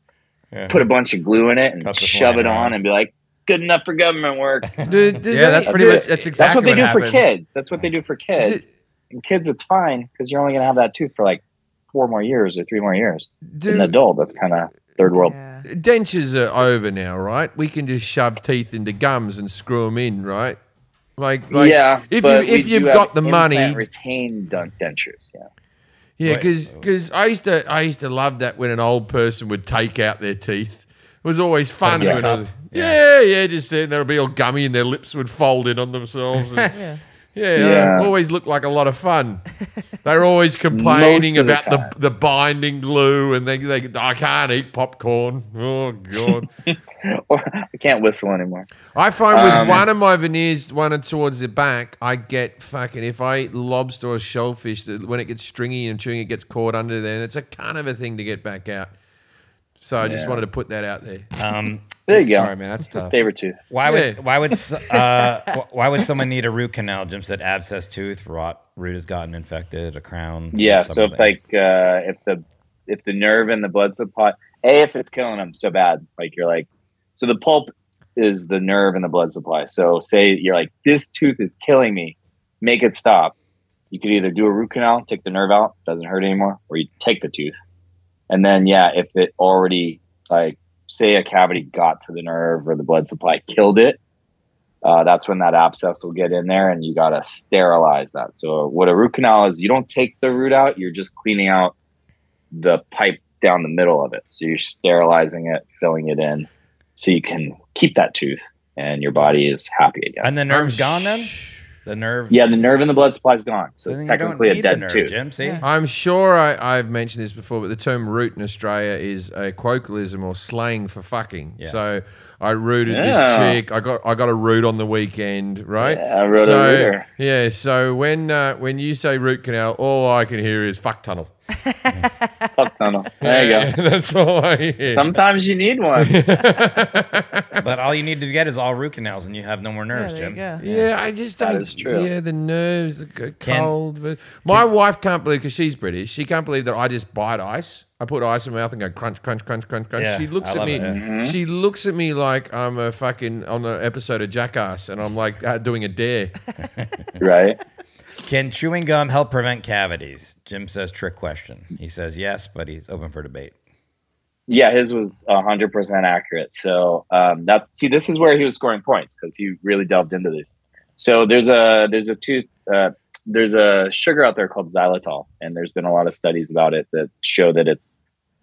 put a bunch of glue in it and shove it on and be like, good enough for government work. That's pretty much, that's exactly that's what they do happened. for kids. That's what they do for kids. And kids, it's fine because you're only going to have that tooth for like 4 more years or 3 more years. An adult, that's kind of third world. Yeah. Dentures are over now, right? We can just shove teeth into gums and screw them in, right? Like yeah, if you've got the money, retained dentures, yeah, because I used to love that when an old person would take out their teeth. It was always fun. Just they'll be all gummy and their lips would fold in on themselves. And, always looked like a lot of fun. They're always complaining about the binding glue, and they I can't eat popcorn. Oh god, I can't whistle anymore. I find with one of my veneers, one towards the back, I get fucking, if I eat lobster or shellfish, when it gets stringy and chewing, it gets caught under there, and it's a kind of a thing to get back out. So I just wanted to put that out there. There you go. Sorry, man, that's tough. Favorite tooth. Why would someone need a root canal? Jim said abscess tooth, root has gotten infected, a crown. Yeah, so if the nerve and the blood supply, if it's killing them so bad, so the pulp is the nerve and the blood supply. So say you're like, this tooth is killing me, make it stop. You could either do a root canal, take the nerve out, doesn't hurt anymore, or you take the tooth. And then, if it already, say a cavity got to the nerve or the blood supply killed it, that's when that abscess will get in there and you got to sterilize that. So what a root canal is, you don't take the root out, you're just cleaning out the pipe down the middle of it. So you're sterilizing it, filling it in so you can keep that tooth and your body is happy again. And the nerve's gone then? The nerve? Yeah, the nerve and the blood supply is gone. So it's technically a dead tooth. Jim, see? I'm sure I've mentioned this before, but the term root in Australia is a colloquialism or slang for fucking. Yes. So I rooted this chick. I got a root on the weekend, right? Yeah, I wrote a rooter. Yeah, so when you say root canal, all I can hear is fuck tunnel. Fuck tunnel. There you go. That's all I hear. Sometimes you need one. But all you need to get is all root canals and you have no more nerves, Jim. Yeah, I just don't. That is true. Yeah, the nerves, the cold. My wife can't believe, because she's British, she can't believe that I just bite ice. I put ice in my mouth and go crunch, crunch, crunch, crunch, crunch. Yeah, she looks at me. She looks at me like I'm on an episode of Jackass, and I'm like doing a dare. Right. Can chewing gum help prevent cavities? Jim says trick question. He says yes, but he's open for debate. Yeah, his was 100% accurate. So this is where he was scoring points because he really delved into this. So there's a sugar out there called xylitol, and there's been a lot of studies about it that show that it's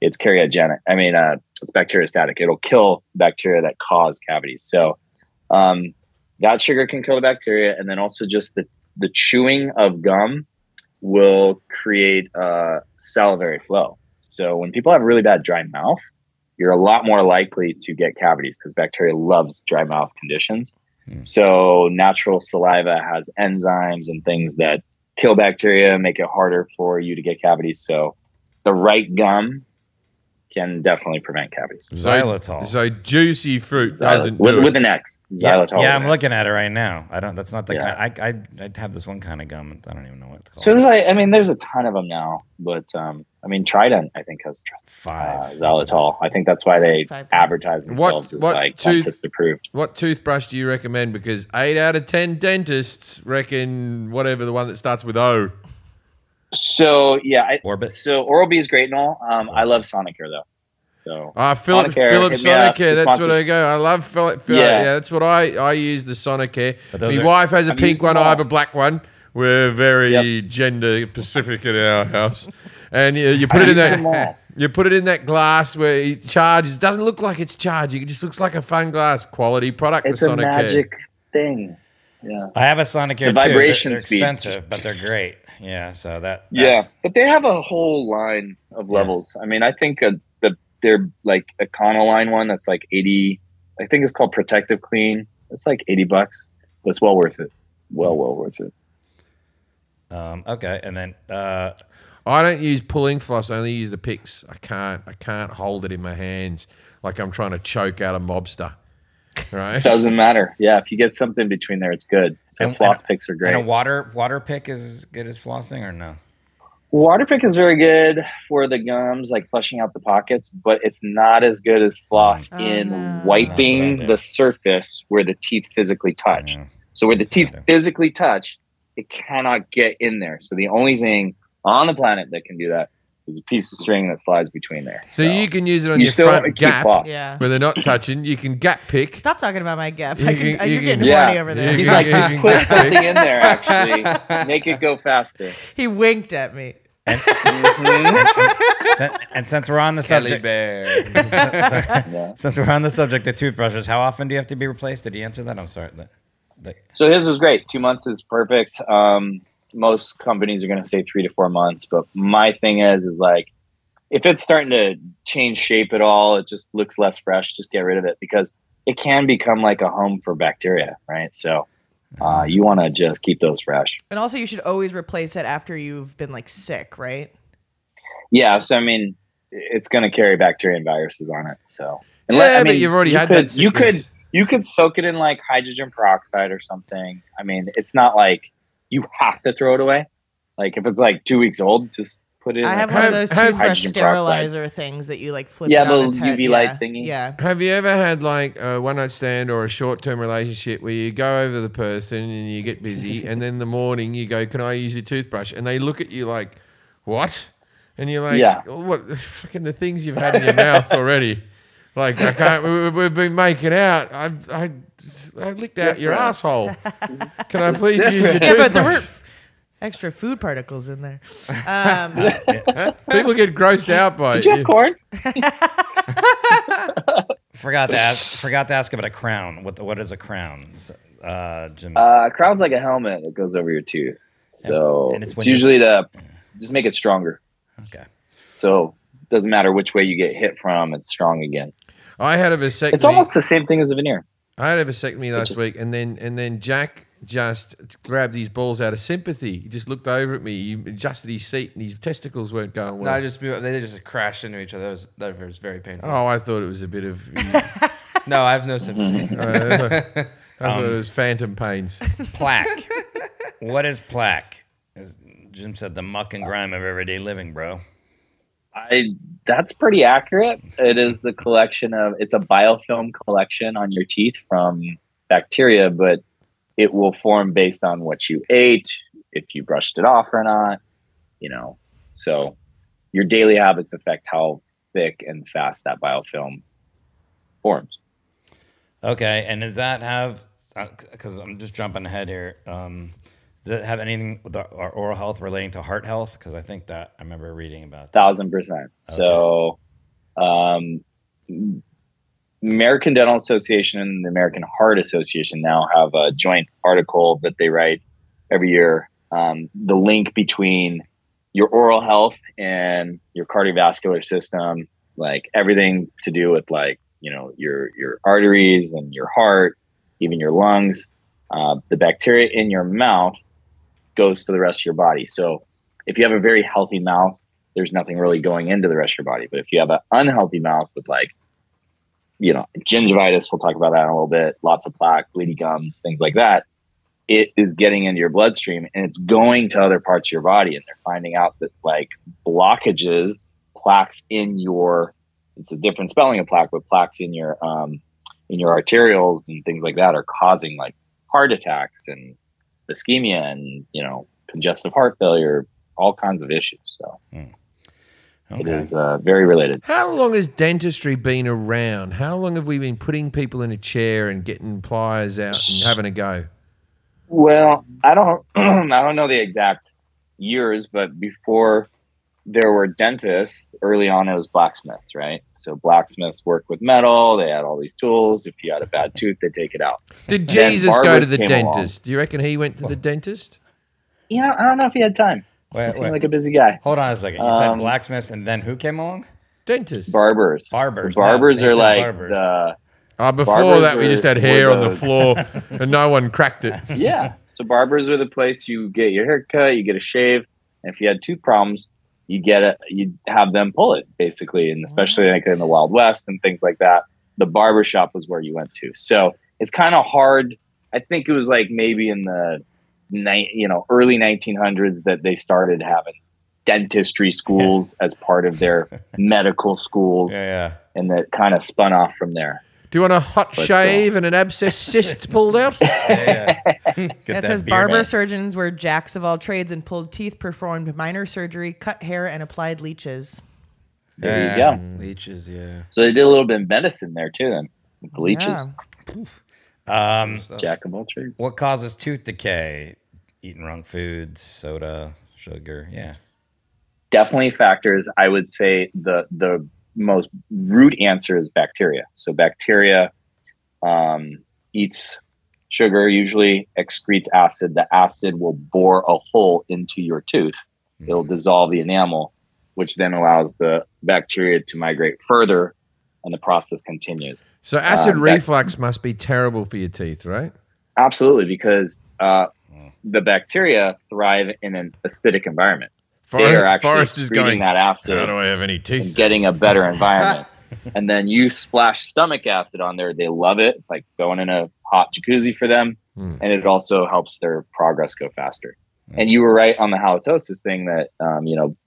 cariogenic. I mean, it's bacteriostatic. It'll kill bacteria that cause cavities. So that sugar can kill the bacteria, and then also just the chewing of gum will create salivary flow. So when people have really bad dry mouth, you're a lot more likely to get cavities because bacteria loves dry mouth conditions. So natural saliva has enzymes and things that kill bacteria, make it harder for you to get cavities. So the right gum can definitely prevent cavities. Xylitol. So juicy fruit doesn't do it. With an X. Xylitol. Yeah, I'm looking at it right now. That's not the kind. I'd have this one kind of gum. I don't even know what it's called. So there's a ton of them now, but Trident I think has 5 xylitol. I think that's why they advertise themselves as dentist approved. What toothbrush do you recommend? Because 8 out of 10 dentists reckon whatever the one that starts with O. So yeah, Orbit. So Oral-B is great and all. I love Sonicare though. So Philips Sonicare. That's what I go. I love Philips. Yeah, that's what I use, the Sonicare. My wife has a pink one. I have a black one. We're very gender pacific in our house. And you put it in that. You put it in that glass where it charges. It doesn't look like it's charging. It just looks like a fun glass. Quality product. It's the a Sonicare. magic thing. Yeah, I have a Sonicare too. Vibration They're speed. expensive, but they're great. Yeah, so but they have a whole line of levels. I mean, I think they're like Econoline one that's like 80. I think it's called Protective Clean. It's like $80, but it's well worth it. Well worth it. Okay, and then I don't use pulling floss. I only use the picks. I can't hold it in my hands like I'm trying to choke out a mobster. Right? Doesn't matter. Yeah, if you get something between there, it's good. So floss picks are great. And a water pick is as good as flossing, or no? Water pick is very good for the gums, like flushing out the pockets, but it's not as good as floss in wiping the surface where the teeth physically touch. So where the teeth physically touch, it cannot get in there. So the only thing on the planet that can do that is a piece of string that slides between there. So you can use it on your front gap where they're not touching. You can gap pick. Stop talking about my gap. You're getting horny over there. He's like, just put something in there, actually. Make it go faster. He winked at me. And since we're on the subject, since we're on the subject of toothbrushes, how often do you have to be replaced? Did he answer that? I'm sorry. So his was great. 2 months is perfect. Most companies are going to say 3 to 4 months, but my thing is like, if it's starting to change shape at all, it just looks less fresh, just get rid of it because it can become like a home for bacteria, right? So you want to just keep those fresh. And also you should always replace it after you've been like sick, right? Yeah. So, I mean, it's going to carry bacteria and viruses on it. So, but you've already had that sickness. You could soak it in like hydrogen peroxide or something. I mean, it's not like you have to throw it away. Like if it's like 2 weeks old, just put it in. I have one of those toothbrush sterilizer things that you like flip it on its head. UV light thingy. Yeah. Have you ever had like a one-night stand or a short-term relationship where you go over the person and you get busy and then in the morning you go, can I use your toothbrush? And they look at you like, what? And you're like, what? Fucking the things you've had in your mouth already. Like, I can't, we've been making out. I licked out your asshole. Can I please use your toothbrush? Yeah, but there were extra food particles in there. People get grossed out by it. Did you have corn? Forgot to ask about a crown. What is a crown, Jim? Crown's like a helmet that goes over your tooth. So and it's usually to just make it stronger. Okay. So it doesn't matter which way you get hit from, it's strong again. I had a vasectomy. It's almost the same thing as a veneer. I had a vasectomy last week, and then Jack just grabbed his balls out of sympathy. He just looked over at me. He adjusted his seat, and his testicles weren't going well. No, they just crashed into each other. That was very painful. Oh, I thought it was a bit of. No, I have no sympathy. I thought it was phantom pains. Plaque. What is plaque? As Jim said, the muck and grime of everyday living, bro. That's pretty accurate. It is the collection of, it's a biofilm collection on your teeth from bacteria, but it will form based on what you ate, if you brushed it off or not, so your daily habits affect how thick and fast that biofilm forms. Okay. And does that have, because I'm just jumping ahead here, does it have anything with our oral health relating to heart health? Because I think that I remember reading about that. 1000%. Okay. So American Dental Association and the American Heart Association now have a joint article that they write every year. The link between your oral health and your cardiovascular system, like everything to do with your arteries and your heart, even your lungs, the bacteria in your mouth goes to the rest of your body. So if you have a very healthy mouth, there's nothing really going into the rest of your body. But if you have an unhealthy mouth with gingivitis, we'll talk about that in a little bit, lots of plaque, bleedy gums, things like that, it is getting into your bloodstream and it's going to other parts of your body. And they're finding out that blockages, plaques in it's a different spelling of plaque, but plaques in your arterioles and things like that are causing heart attacks and ischemia and, congestive heart failure, all kinds of issues. So Okay. It is very related. How long has dentistry been around? How long have we been putting people in a chair and getting pliers out and having a go? Well, I don't know the exact years, but before there were dentists, early on it was blacksmiths, right? So blacksmiths worked with metal. They had all these tools. If you had a bad tooth, they'd take it out. Did Jesus go to the dentist? Along. Do you reckon he went to the dentist? Yeah, I don't know if he had time. Wait. He seemed like a busy guy. Hold on a second. You said blacksmiths, and then who came along? Dentist. Barbers. Barbers. So barbers are like barbers. Before that, we just had hair on the floor and no one cracked it. Yeah. So barbers are the place you get your hair cut, you get a shave. And if you had tooth problems, you have them pull it, basically. And especially in the Wild West and things like that, the barber shop was where you went to. So it's kind of hard. I think it was maybe in the early 1900s that they started having dentistry schools as part of their medical schools. Yeah. And that kind of spun off from there. Do you want a hot shave and an abscess cyst pulled out? It says barber surgeons were jacks of all trades and pulled teeth, performed minor surgery, cut hair, and applied leeches. There you go. Leeches, yeah. So they did a little bit of medicine there too, then, with the leeches. Yeah. Jack of all trades. What causes tooth decay? Eating wrong foods, soda, sugar. Yeah. Definitely factors. I would say the most root answer is bacteria. So bacteria eats sugar, usually excretes acid. The acid will bore a hole into your tooth. It'll dissolve the enamel, which then allows the bacteria to migrate further, and the process continues. So acid reflux must be terrible for your teeth, right? Absolutely, because the bacteria thrive in an acidic environment. They are actually Forrest is excreting that acid. How do I have any teeth? And getting a better environment. And then you splash stomach acid on there. They love it. It's like going in a hot jacuzzi for them. And it also helps their progress go faster. And you were right on the halitosis thing that,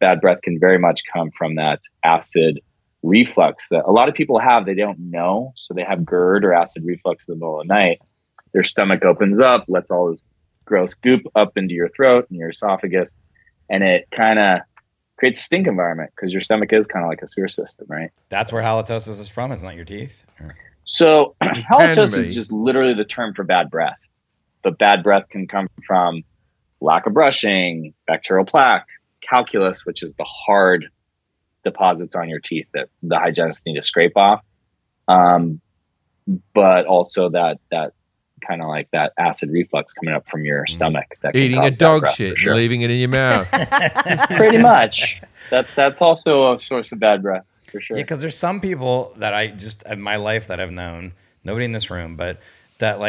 bad breath can very much come from that acid reflux that a lot of people have. They don't know. So they have GERD or acid reflux in the middle of the night. Their stomach opens up, lets all this gross goop up into your throat and your esophagus. And it kind of creates a stink environment because your stomach is kind of like a sewer system, right? That's where halitosis is from. It's not your teeth. So halitosis is just literally the term for bad breath. But bad breath can come from lack of brushing, bacterial plaque, calculus, which is the hard deposits on your teeth that the hygienists need to scrape off. But also that kind of like that acid reflux coming up from your stomach. That eating a dog shit and leaving it in your mouth. Pretty much. That's also a source of bad breath for sure. Yeah, because there's some people that I just in my life that I've known, nobody in this room, but that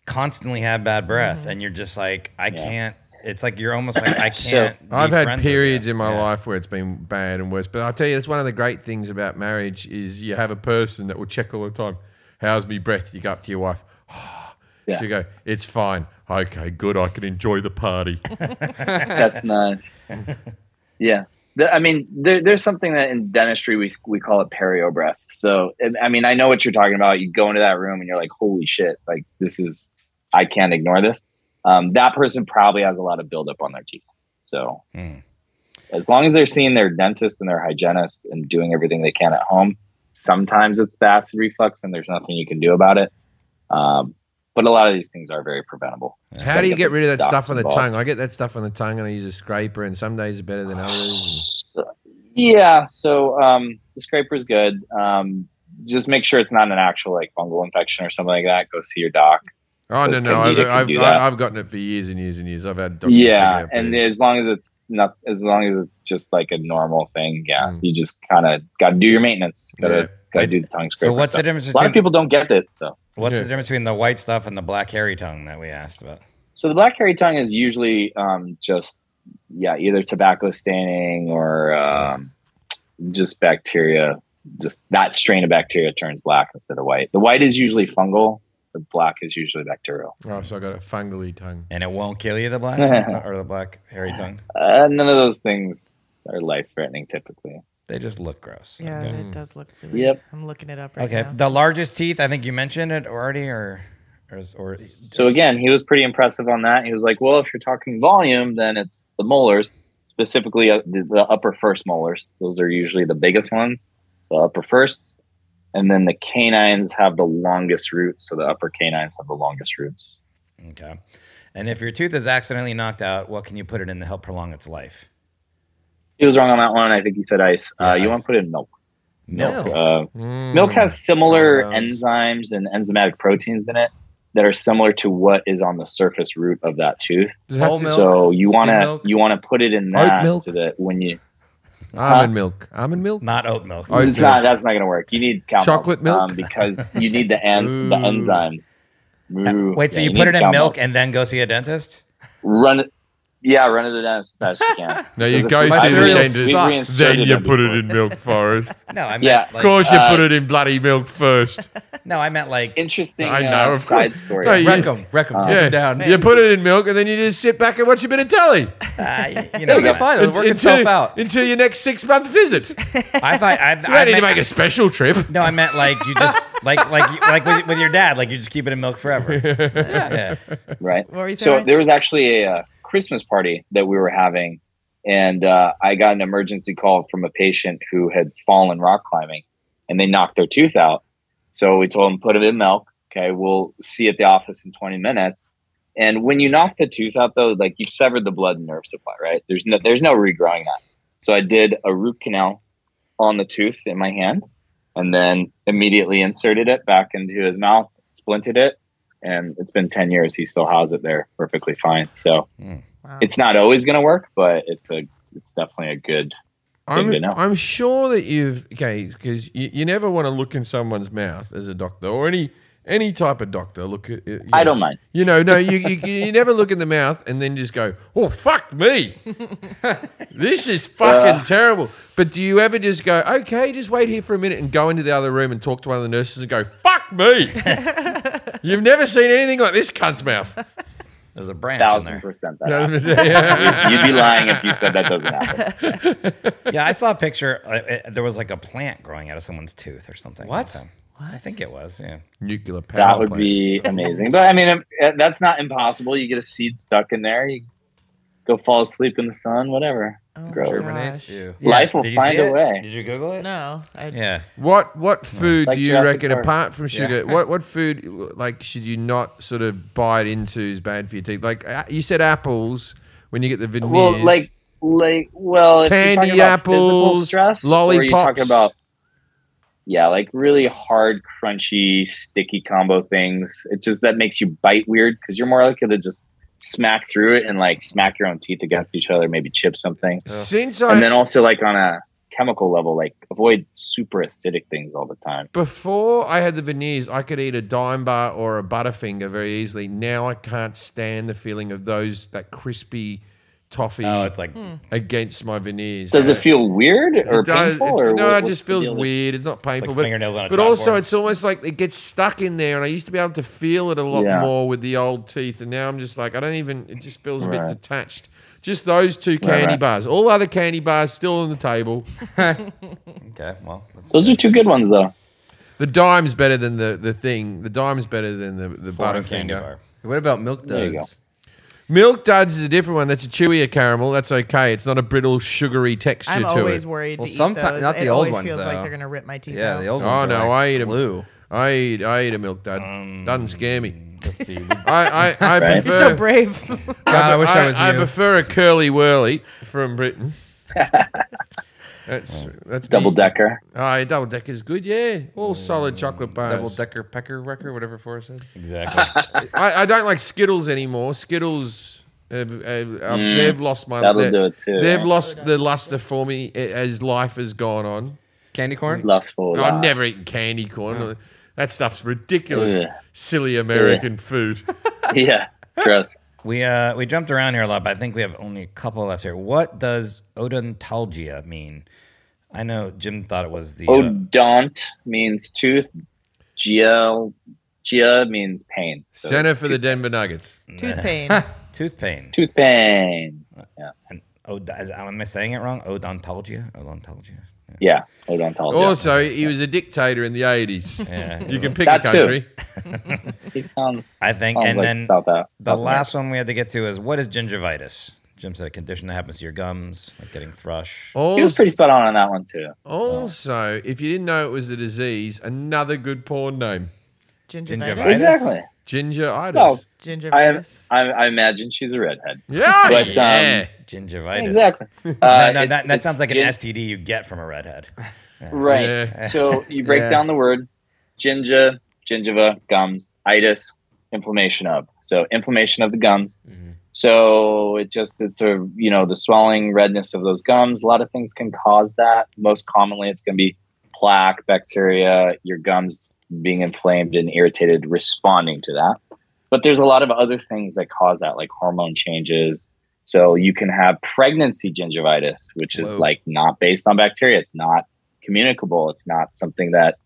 constantly have bad breath, and you're just like, I can't. It's like you're almost like I can't. I've had periods in my life where it's been bad and worse, but I'll tell you, it's one of the great things about marriage is you have a person that will check all the time. How's me breath? You go up to your wife. Yeah. So you go, it's fine. Okay, good. I can enjoy the party. That's nice. Yeah. There's something that in dentistry we call it perio breath. So, I know what you're talking about. You go into that room and you're like, holy shit, I can't ignore this. that person probably has a lot of buildup on their teeth. So as long as they're seeing their dentist and their hygienist and doing everything they can at home, sometimes it's the acid reflux and there's nothing you can do about it. But a lot of these things are very preventable. How do you get rid of that stuff on the tongue? I get that stuff on the tongue and I use a scraper, and some days are better than others. Yeah, so the scraper is good. Just make sure it's not an actual like fungal infection or something like that. Go see your doc. Oh no, I've gotten it for years and years and years. I've had doctors yeah, and as long as it's just like a normal thing, you just kind of got to do your maintenance. Got to do the tongue scraper. So what's stuff. the difference? A lot of people don't get it though. What's the difference between the white stuff and the black hairy tongue that we asked about? So the black hairy tongue is usually just either tobacco staining or just bacteria. Just that strain of bacteria turns black instead of white. The white is usually fungal. The black is usually bacterial. Oh, so I got a fungally tongue. And it won't kill you, the black or the black hairy tongue? None of those things are life-threatening typically. They just look gross. Yeah, Okay. it does look really. Yep. I'm looking it up right now. Okay. The largest teeth, I think you mentioned it already, or So again, he was pretty impressive on that. He was like, well, if you're talking volume, then it's the molars, specifically the upper first molars. Those are usually the biggest ones. So upper firsts. And then the canines have the longest roots. So the upper canines have the longest roots. Okay. And if your tooth is accidentally knocked out, what can you put it in to help prolong its life? He was wrong on that one. I think he said ice. Yeah, you ice. want to put in milk. Milk. Milk has similar Strong bones. enzymes and enzymatic proteins in it that are similar to what is on the surface root of that tooth. Whole milk, So you skim want milk? to put it in Oat that milk? so that when you Almond milk. Not oat milk. Oat that's milk. not going to work. You need cow Chocolate milk? because you need the enzymes. Wait, so Yeah, you put need it cow in milk and then go see a dentist? Run it. Yeah, run it to the dentist as fast as you can. No, you Because go if see I the re- dentist. we Sucks. reinserted Then you it put it before. in milk, Forrest. No, I meant Yeah. Of like course you put it in bloody milk first. no, I meant like Interesting I know, of side course. story. No, you- Wreck 'em, take 'em down. You put it in milk and then you just sit back and watch a bit of telly. you It'll know. be fine. It'll work itself out. Until your next 6-month visit. I thought You don't need to make a special trip. no, I meant like you just like with your dad, like you just keep it in milk forever. Yeah. Right. What were you saying, So Ryan? there was actually a Christmas party that we were having, and I got an emergency call from a patient who had fallen rock climbing, and they knocked their tooth out. So we told them, put it in milk. Okay, we'll see at the office in 20 minutes. And when you knock the tooth out, though, like you've severed the blood and nerve supply, right? There's no regrowing that. So I did a root canal on the tooth in my hand, and then immediately inserted it back into his mouth, splinted it, and it's been 10 years. He still has it there perfectly fine. So Wow. it's not always going to work, but it's definitely a good thing to know. I'm sure that because you never want to look in someone's mouth as a doctor or any type of doctor. Look at I don't mind. You never look in the mouth and then just go, oh, fuck me. This is fucking terrible. But do you ever just go, okay, just wait here for a minute and go into the other room and talk to one of the nurses and go, fuck me. You've never seen anything like this cunt's mouth. There's a branch in there. 1,000% that happens. You'd be lying if you said that doesn't happen. Yeah, I saw a picture. There was like a plant growing out of someone's tooth or something. What? So, I think it was. Yeah. Nuclear power That would plant. be amazing. But I mean, that's not impossible. You get a seed stuck in there. You go fall asleep in the sun, whatever. Oh, Gross. Germinates. Yeah. Life will Did you find see a it? way. Did you Google it? No, Yeah. What food Like do you Jurassic reckon, Park. apart from sugar, what food, like, should you not sort of bite into is bad for your teeth? Like, you said apples when you get the veneers. Well, if you're Candy talking about physical apples, stress, or lollipops. you're talking about, like really hard, crunchy, sticky combo things. It just that makes you bite weird because you're more likely to just smack through it and like smack your own teeth against each other, maybe chip something. Since And then also like on a chemical level, like avoid super acidic things all the time. before I had the veneers, I could eat a dime bar or a Butterfinger very easily. Now I can't stand the feeling of that crispy toffee Oh, it's like against my veneers. Does it feel weird or It does. painful? Or No, it what's just the feels deal? weird. It's not painful, like but fingernails on a but also chalkboard. it's almost like it gets stuck in there, and I used to be able to feel it a lot Yeah. more with the old teeth, and now I'm just like I don't even. It just feels a bit Right. detached. Just those two candy right. bars. All other candy bars still on the table. okay. Well, that's Those are two good ones though. The dime's better than the thing. The dime's better than the foreign candy Butterfinger. bar. What about milk There you go. duds? Milk Duds is a different one. That's a chewier caramel. That's okay. It's not a brittle, sugary texture I'm to always it. worried. Well, to eat sometimes those. not the it old always ones. feels though. like they're gonna rip my teeth Yeah, out. the old Oh ones. no, are like I eat a blue. I eat a Milk Dud. Doesn't scare me. Let's see. I You're prefer. so brave. God, I wish I was I you. prefer a curly whirly from Britain. That's Double me. decker. Oh, double decker is good. Yeah, all solid chocolate bars. Double decker pecker wrecker, whatever Forrest said. Exactly. I don't like Skittles anymore. Skittles, they've lost my. That'll do it too. They've lost the luster for me as life has gone on. Candy corn. Lustful. I've never eaten candy corn. Oh. That stuff's ridiculous. Ugh. Silly American food. Yeah, gross. We jumped around here a lot, but I think we have only a couple left here. What does odontalgia mean? I know Jim thought it was the Odont means tooth. Gia means pain. So Center it's for the Denver Nuggets. Tooth pain. tooth pain. tooth pain. Yeah, And am I saying it wrong? Odontalgia. Odontologia. yeah. Odontology. Also, he was a dictator in the 80s. Yeah. You can pick a That too. country. He sounds. I think, sounds and like then South the last one we had to get to is what is gingivitis? Jim said a condition that happens to your gums, like getting thrush. He was pretty spot on that one too. Also, if you didn't know it was a disease, another good porn name. Gingivitis. Exactly. Gingeritis. Well, Gingivitis. I imagine she's a redhead. Yeah, But, yeah. Gingivitis. Exactly. That sounds like an STD you get from a redhead. Right. Yeah. So you break down the word gingiva, gums, itis, inflammation of. So inflammation of the gums. So it's a, the swelling, redness of those gums. A lot of things can cause that. Most commonly, it's going to be plaque, bacteria, your gums being inflamed and irritated, responding to that. But there's a lot of other things that cause that, like hormone changes. So you can have pregnancy gingivitis, which is like not based on bacteria. It's not communicable. It's not something that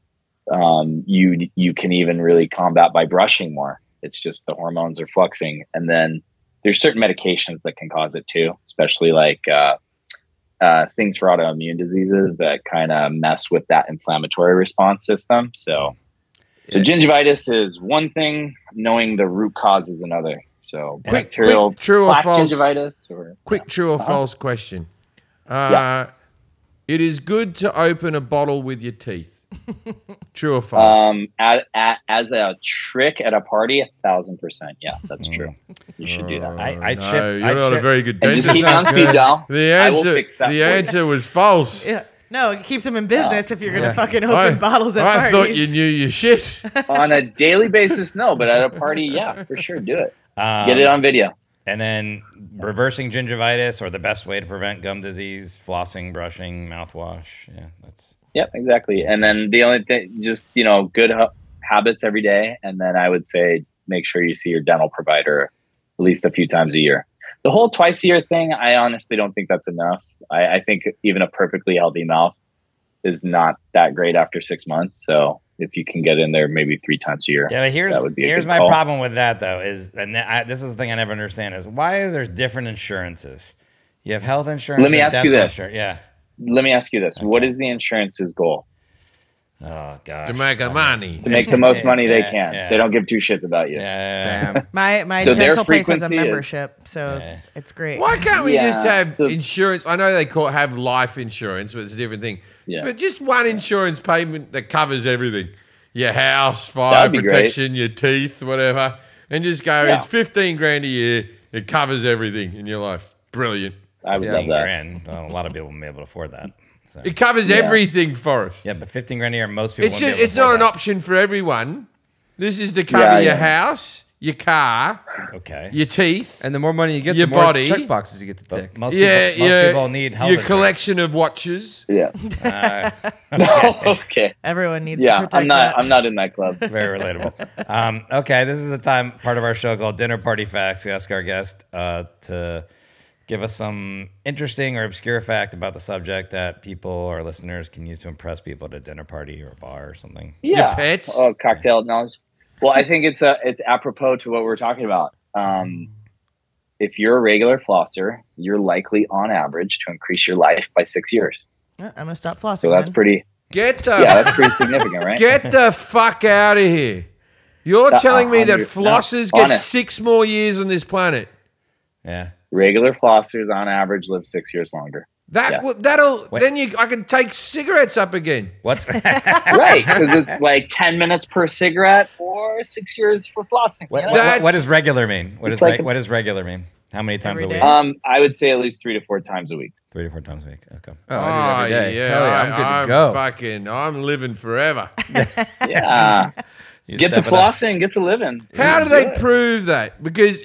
you can even really combat by brushing more. It's just the hormones are fluxing. And then there's certain medications that can cause it too, especially like things for autoimmune diseases that kind of mess with that inflammatory response system. So gingivitis is one thing, knowing the root cause is another. So bacterial quick, true or plaque false? gingivitis. Or, Quick, true or false question. It is good to open a bottle with your teeth. True or false? As a trick at a party, 1,000%. Yeah, that's true. You should do that. You're not a very good And dentist. just keep me on speed dial. The I will answer, fix that the for you. answer was false. Yeah. No, it keeps them in business if you're going to fucking open bottles at I parties. thought you knew your shit. On a daily basis, no, but at a party, yeah, for sure, do it. Get it on video. And then reversing gingivitis, or the best way to prevent gum disease: flossing, brushing, mouthwash. Yeah, that's. Yep, exactly. And then the only thing, just good habits every day. And then I would say make sure you see your dental provider at least a few times a year. The whole twice a year thing, I honestly don't think that's enough. I think even a perfectly healthy mouth is not that great after 6 months. So if you can get in there maybe 3 times a year, Yeah, but here's my call. problem with that though is, this is the thing I never understand is why is there different insurances? You have health insurance. Let me and ask you dental this. insurance. Yeah. Let me ask you this. What is the insurance's goal? Oh gosh. To make money. To make the most money they Yeah, can. yeah. They don't give 2 shits about you. Yeah. Damn. My So their dental place has a frequency is- membership, so it's great. Why can't we Yeah, just have so- insurance? I know they have life insurance, but it's a different thing. Yeah. But just one insurance payment that covers everything. Your house, fire That'd be great. protection, your teeth, whatever. And just go, Yeah. it's 15 grand a year. It covers everything in your life. Brilliant. I would love that. $15,000. Well, a lot of people may be able to afford that. So. It covers everything, Forrest. Yeah, but $15,000 a year, most people. It's won't be able to not afford an that. option for everyone. This is to cover Yeah, your yeah. house, your car, Okay. your teeth, And the more money you get, Your the more body. check boxes you get to tick. Most people need health your insurance. collection of watches. Yeah. Okay. Everyone needs to Yeah, protect I'm not. that. I'm not in that club. Very relatable. Okay, this is a part of our show called Dinner Party Facts. We ask our guest to give us some interesting or obscure fact about the subject that people or listeners can use to impress people at a dinner party or a bar or something. Yeah. pets? Oh, cocktail knowledge. Well, I think it's apropos to what we're talking about. If you're a regular flosser, you're likely, on average, to increase your life by 6 years. I'm gonna stop flossing. So that's then. pretty. Get That's pretty significant, right? Get the fuck out of here. You're telling me that 100 flossers get honest. 6 more years on this planet. Yeah. Regular flossers on average live 6 years longer. I can take cigarettes up again. What's Right, because it's like 10 minutes per cigarette or 6 years for flossing. What does regular mean? What does regular mean? How many times a week? I would say at least 3 to 4 times a week. 3 to 4 times a week. Okay. Oh, I do it every day. Yeah, Hell yeah, I'm good to go. I'm living forever. Yeah. Get to flossing, get to living. How do they prove that? Because,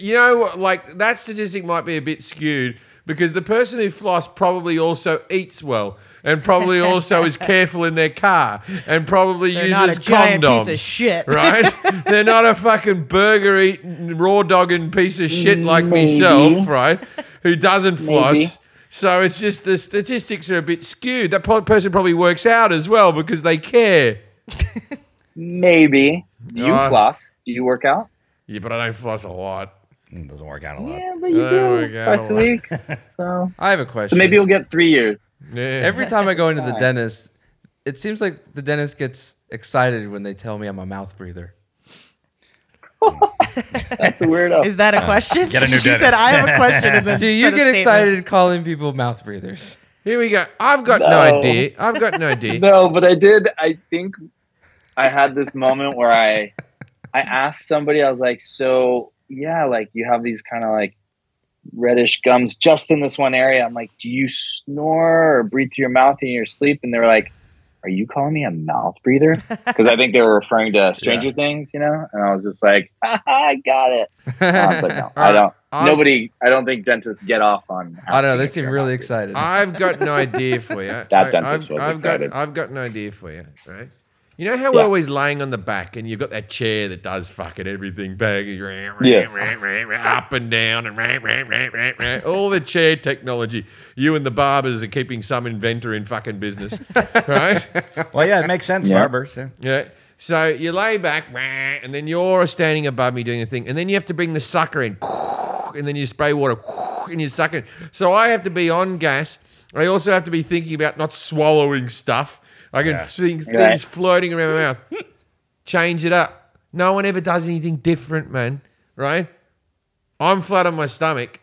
like that statistic might be a bit skewed because the person who floss probably also eats well and probably also is careful in their car and probably They're uses not a giant condoms. piece of shit. Right? They're not a fucking burger eating, raw dogging piece of shit like myself, right? Who doesn't floss. Maybe. So it's just the statistics are a bit skewed. That person probably works out as well because they care. Maybe. Do you floss? Do you work out? Yeah, but I don't floss a lot. It doesn't work out a lot. Yeah, but you do twice a week. So I have a question. So maybe you'll get 3 years. Yeah. Every time I go into the dentist, it seems like the dentist gets excited when they tell me I'm a mouth breather. That's a weirdo. Is that a question? Get a new She dentist. said, I have a question. And then Do you get excited calling people mouth breathers? Here we go. I've got no idea. I've got no idea. No, but I did. I think I had this moment where I asked somebody, I was like, so yeah, like you have these kind of like reddish gums just in this one area. I'm like, do you snore or breathe through your mouth in your sleep? And they were like, are you calling me a mouth breather? Because I think they were referring to Stranger Things, And I was just like, I got it. But no, I don't. I don't think dentists get off on. I don't know. They seem really excited. I've got no idea for you. That dentist was excited. I've got no idea for you, right? You know how we're always laying on the back and you've got that chair that does fucking everything, up and down and all the chair technology. You and the barbers are keeping some inventor in fucking business, right? Well, yeah, it makes sense, barbers. Yeah. So you lay back and then you're standing above me doing a thing and then you have to bring the sucker in and then you spray water and you suck it. So I have to be on gas. I also have to be thinking about not swallowing stuff. I can see things floating around my mouth. Change it up. No one ever does anything different, man. Right? I'm flat on my stomach.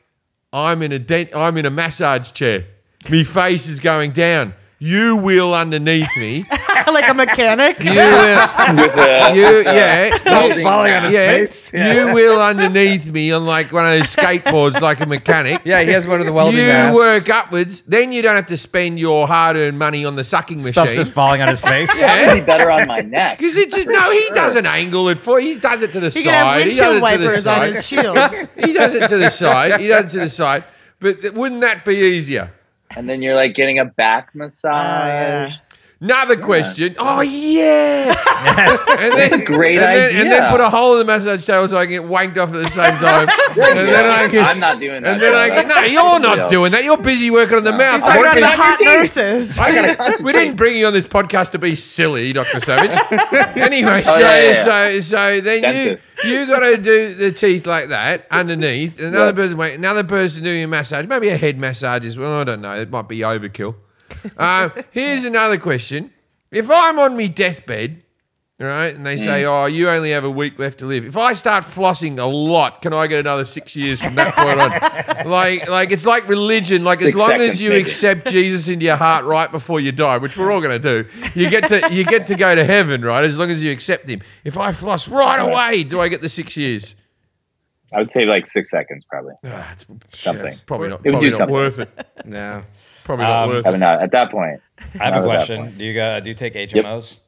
I'm in a massage chair. My face is going down. You wheel underneath me. Like a mechanic? Falling on his face. Yeah. You wheel underneath me on like one of those skateboards like a mechanic. Yeah, he has one of the welding You masks. work upwards. Then you don't have to spend your hard-earned money on the sucking machine. Stuff's just falling on his face. That would be better on my neck. Because it just he doesn't angle it for you. He does it to the He can have side. windshield wipers on his shield. He does it to the side. But wouldn't that be easier? And then you're like getting a back massage. Another question. Oh, yeah. And That's a great idea. And then put a hole in the massage table so I can get wanked off at the same time. I'm not doing that. And then no, you're not doing that. You're busy working on the mouth. Talking about the hot nurses. We didn't bring you on this podcast to be silly, Dr. Savage. Anyway, so then you got to do the teeth like that underneath. Another person doing a massage, maybe a head massage as well. I don't know. It might be overkill. Here's another question. If I'm on my deathbed, right, and they say, oh, you only have a week left to live. If I start flossing a lot, can I get another 6 years from that point on? Like it's like religion. Like as long as you accept Jesus into your heart right before you die, which we're all going to do, you get to go to heaven, right? As long as you accept him. If I floss right away, do I get the 6 years? I would say like 6 seconds, probably. Something. It's probably not worth it. No. Probably not worth it. At that point. I have a question. Do you take HMOs? Yep.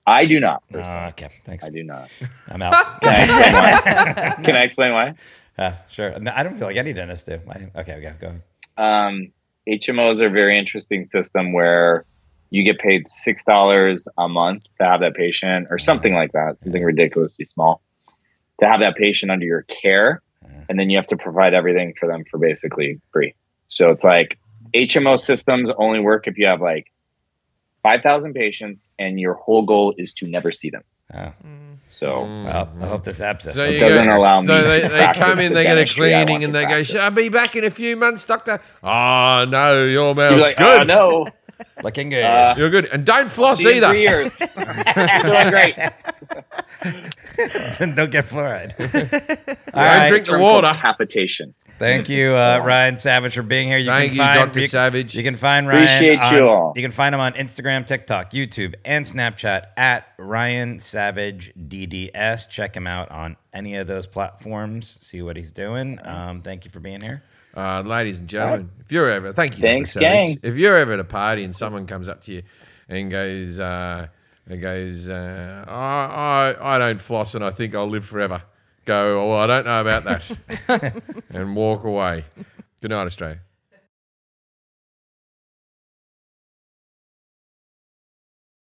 I do not. Okay, thanks. I do not. I'm out. Can I explain why? Sure. No, I don't feel like any dentist do. Okay, go ahead. HMOs are a very interesting system where you get paid $6 a month to have that patient or something like that, something ridiculously small, to have that patient under your care. And then you have to provide everything for them for basically free. So it's like HMO systems only work if you have like 5,000 patients and your whole goal is to never see them. So well, I hope this app system doesn't allow me. So they to come in, they get a cleaning, and they go, "Shall I be back in a few months, doctor?" Oh no, your mouth's like, good. Oh no, looking good. You're good, and don't floss see either. 3 years, doing great. Don't get fluoride. Don't drink the water. Capitation. Thank you, Ryan Savage, for being here. Thank you, Dr. Savage. You can find Ryan. Appreciate you all. You can find him on Instagram, TikTok, YouTube, and Snapchat at Ryan Savage DDS. Check him out on any of those platforms. See what he's doing. Thank you for being here. Ladies and gentlemen, if you're ever, thank you. Thanks, Dr. Savage. gang. If you're ever at a party and someone comes up to you and goes, I don't floss and I think I'll live forever. Go, well, I don't know about that. And walk away. Good night, Australia.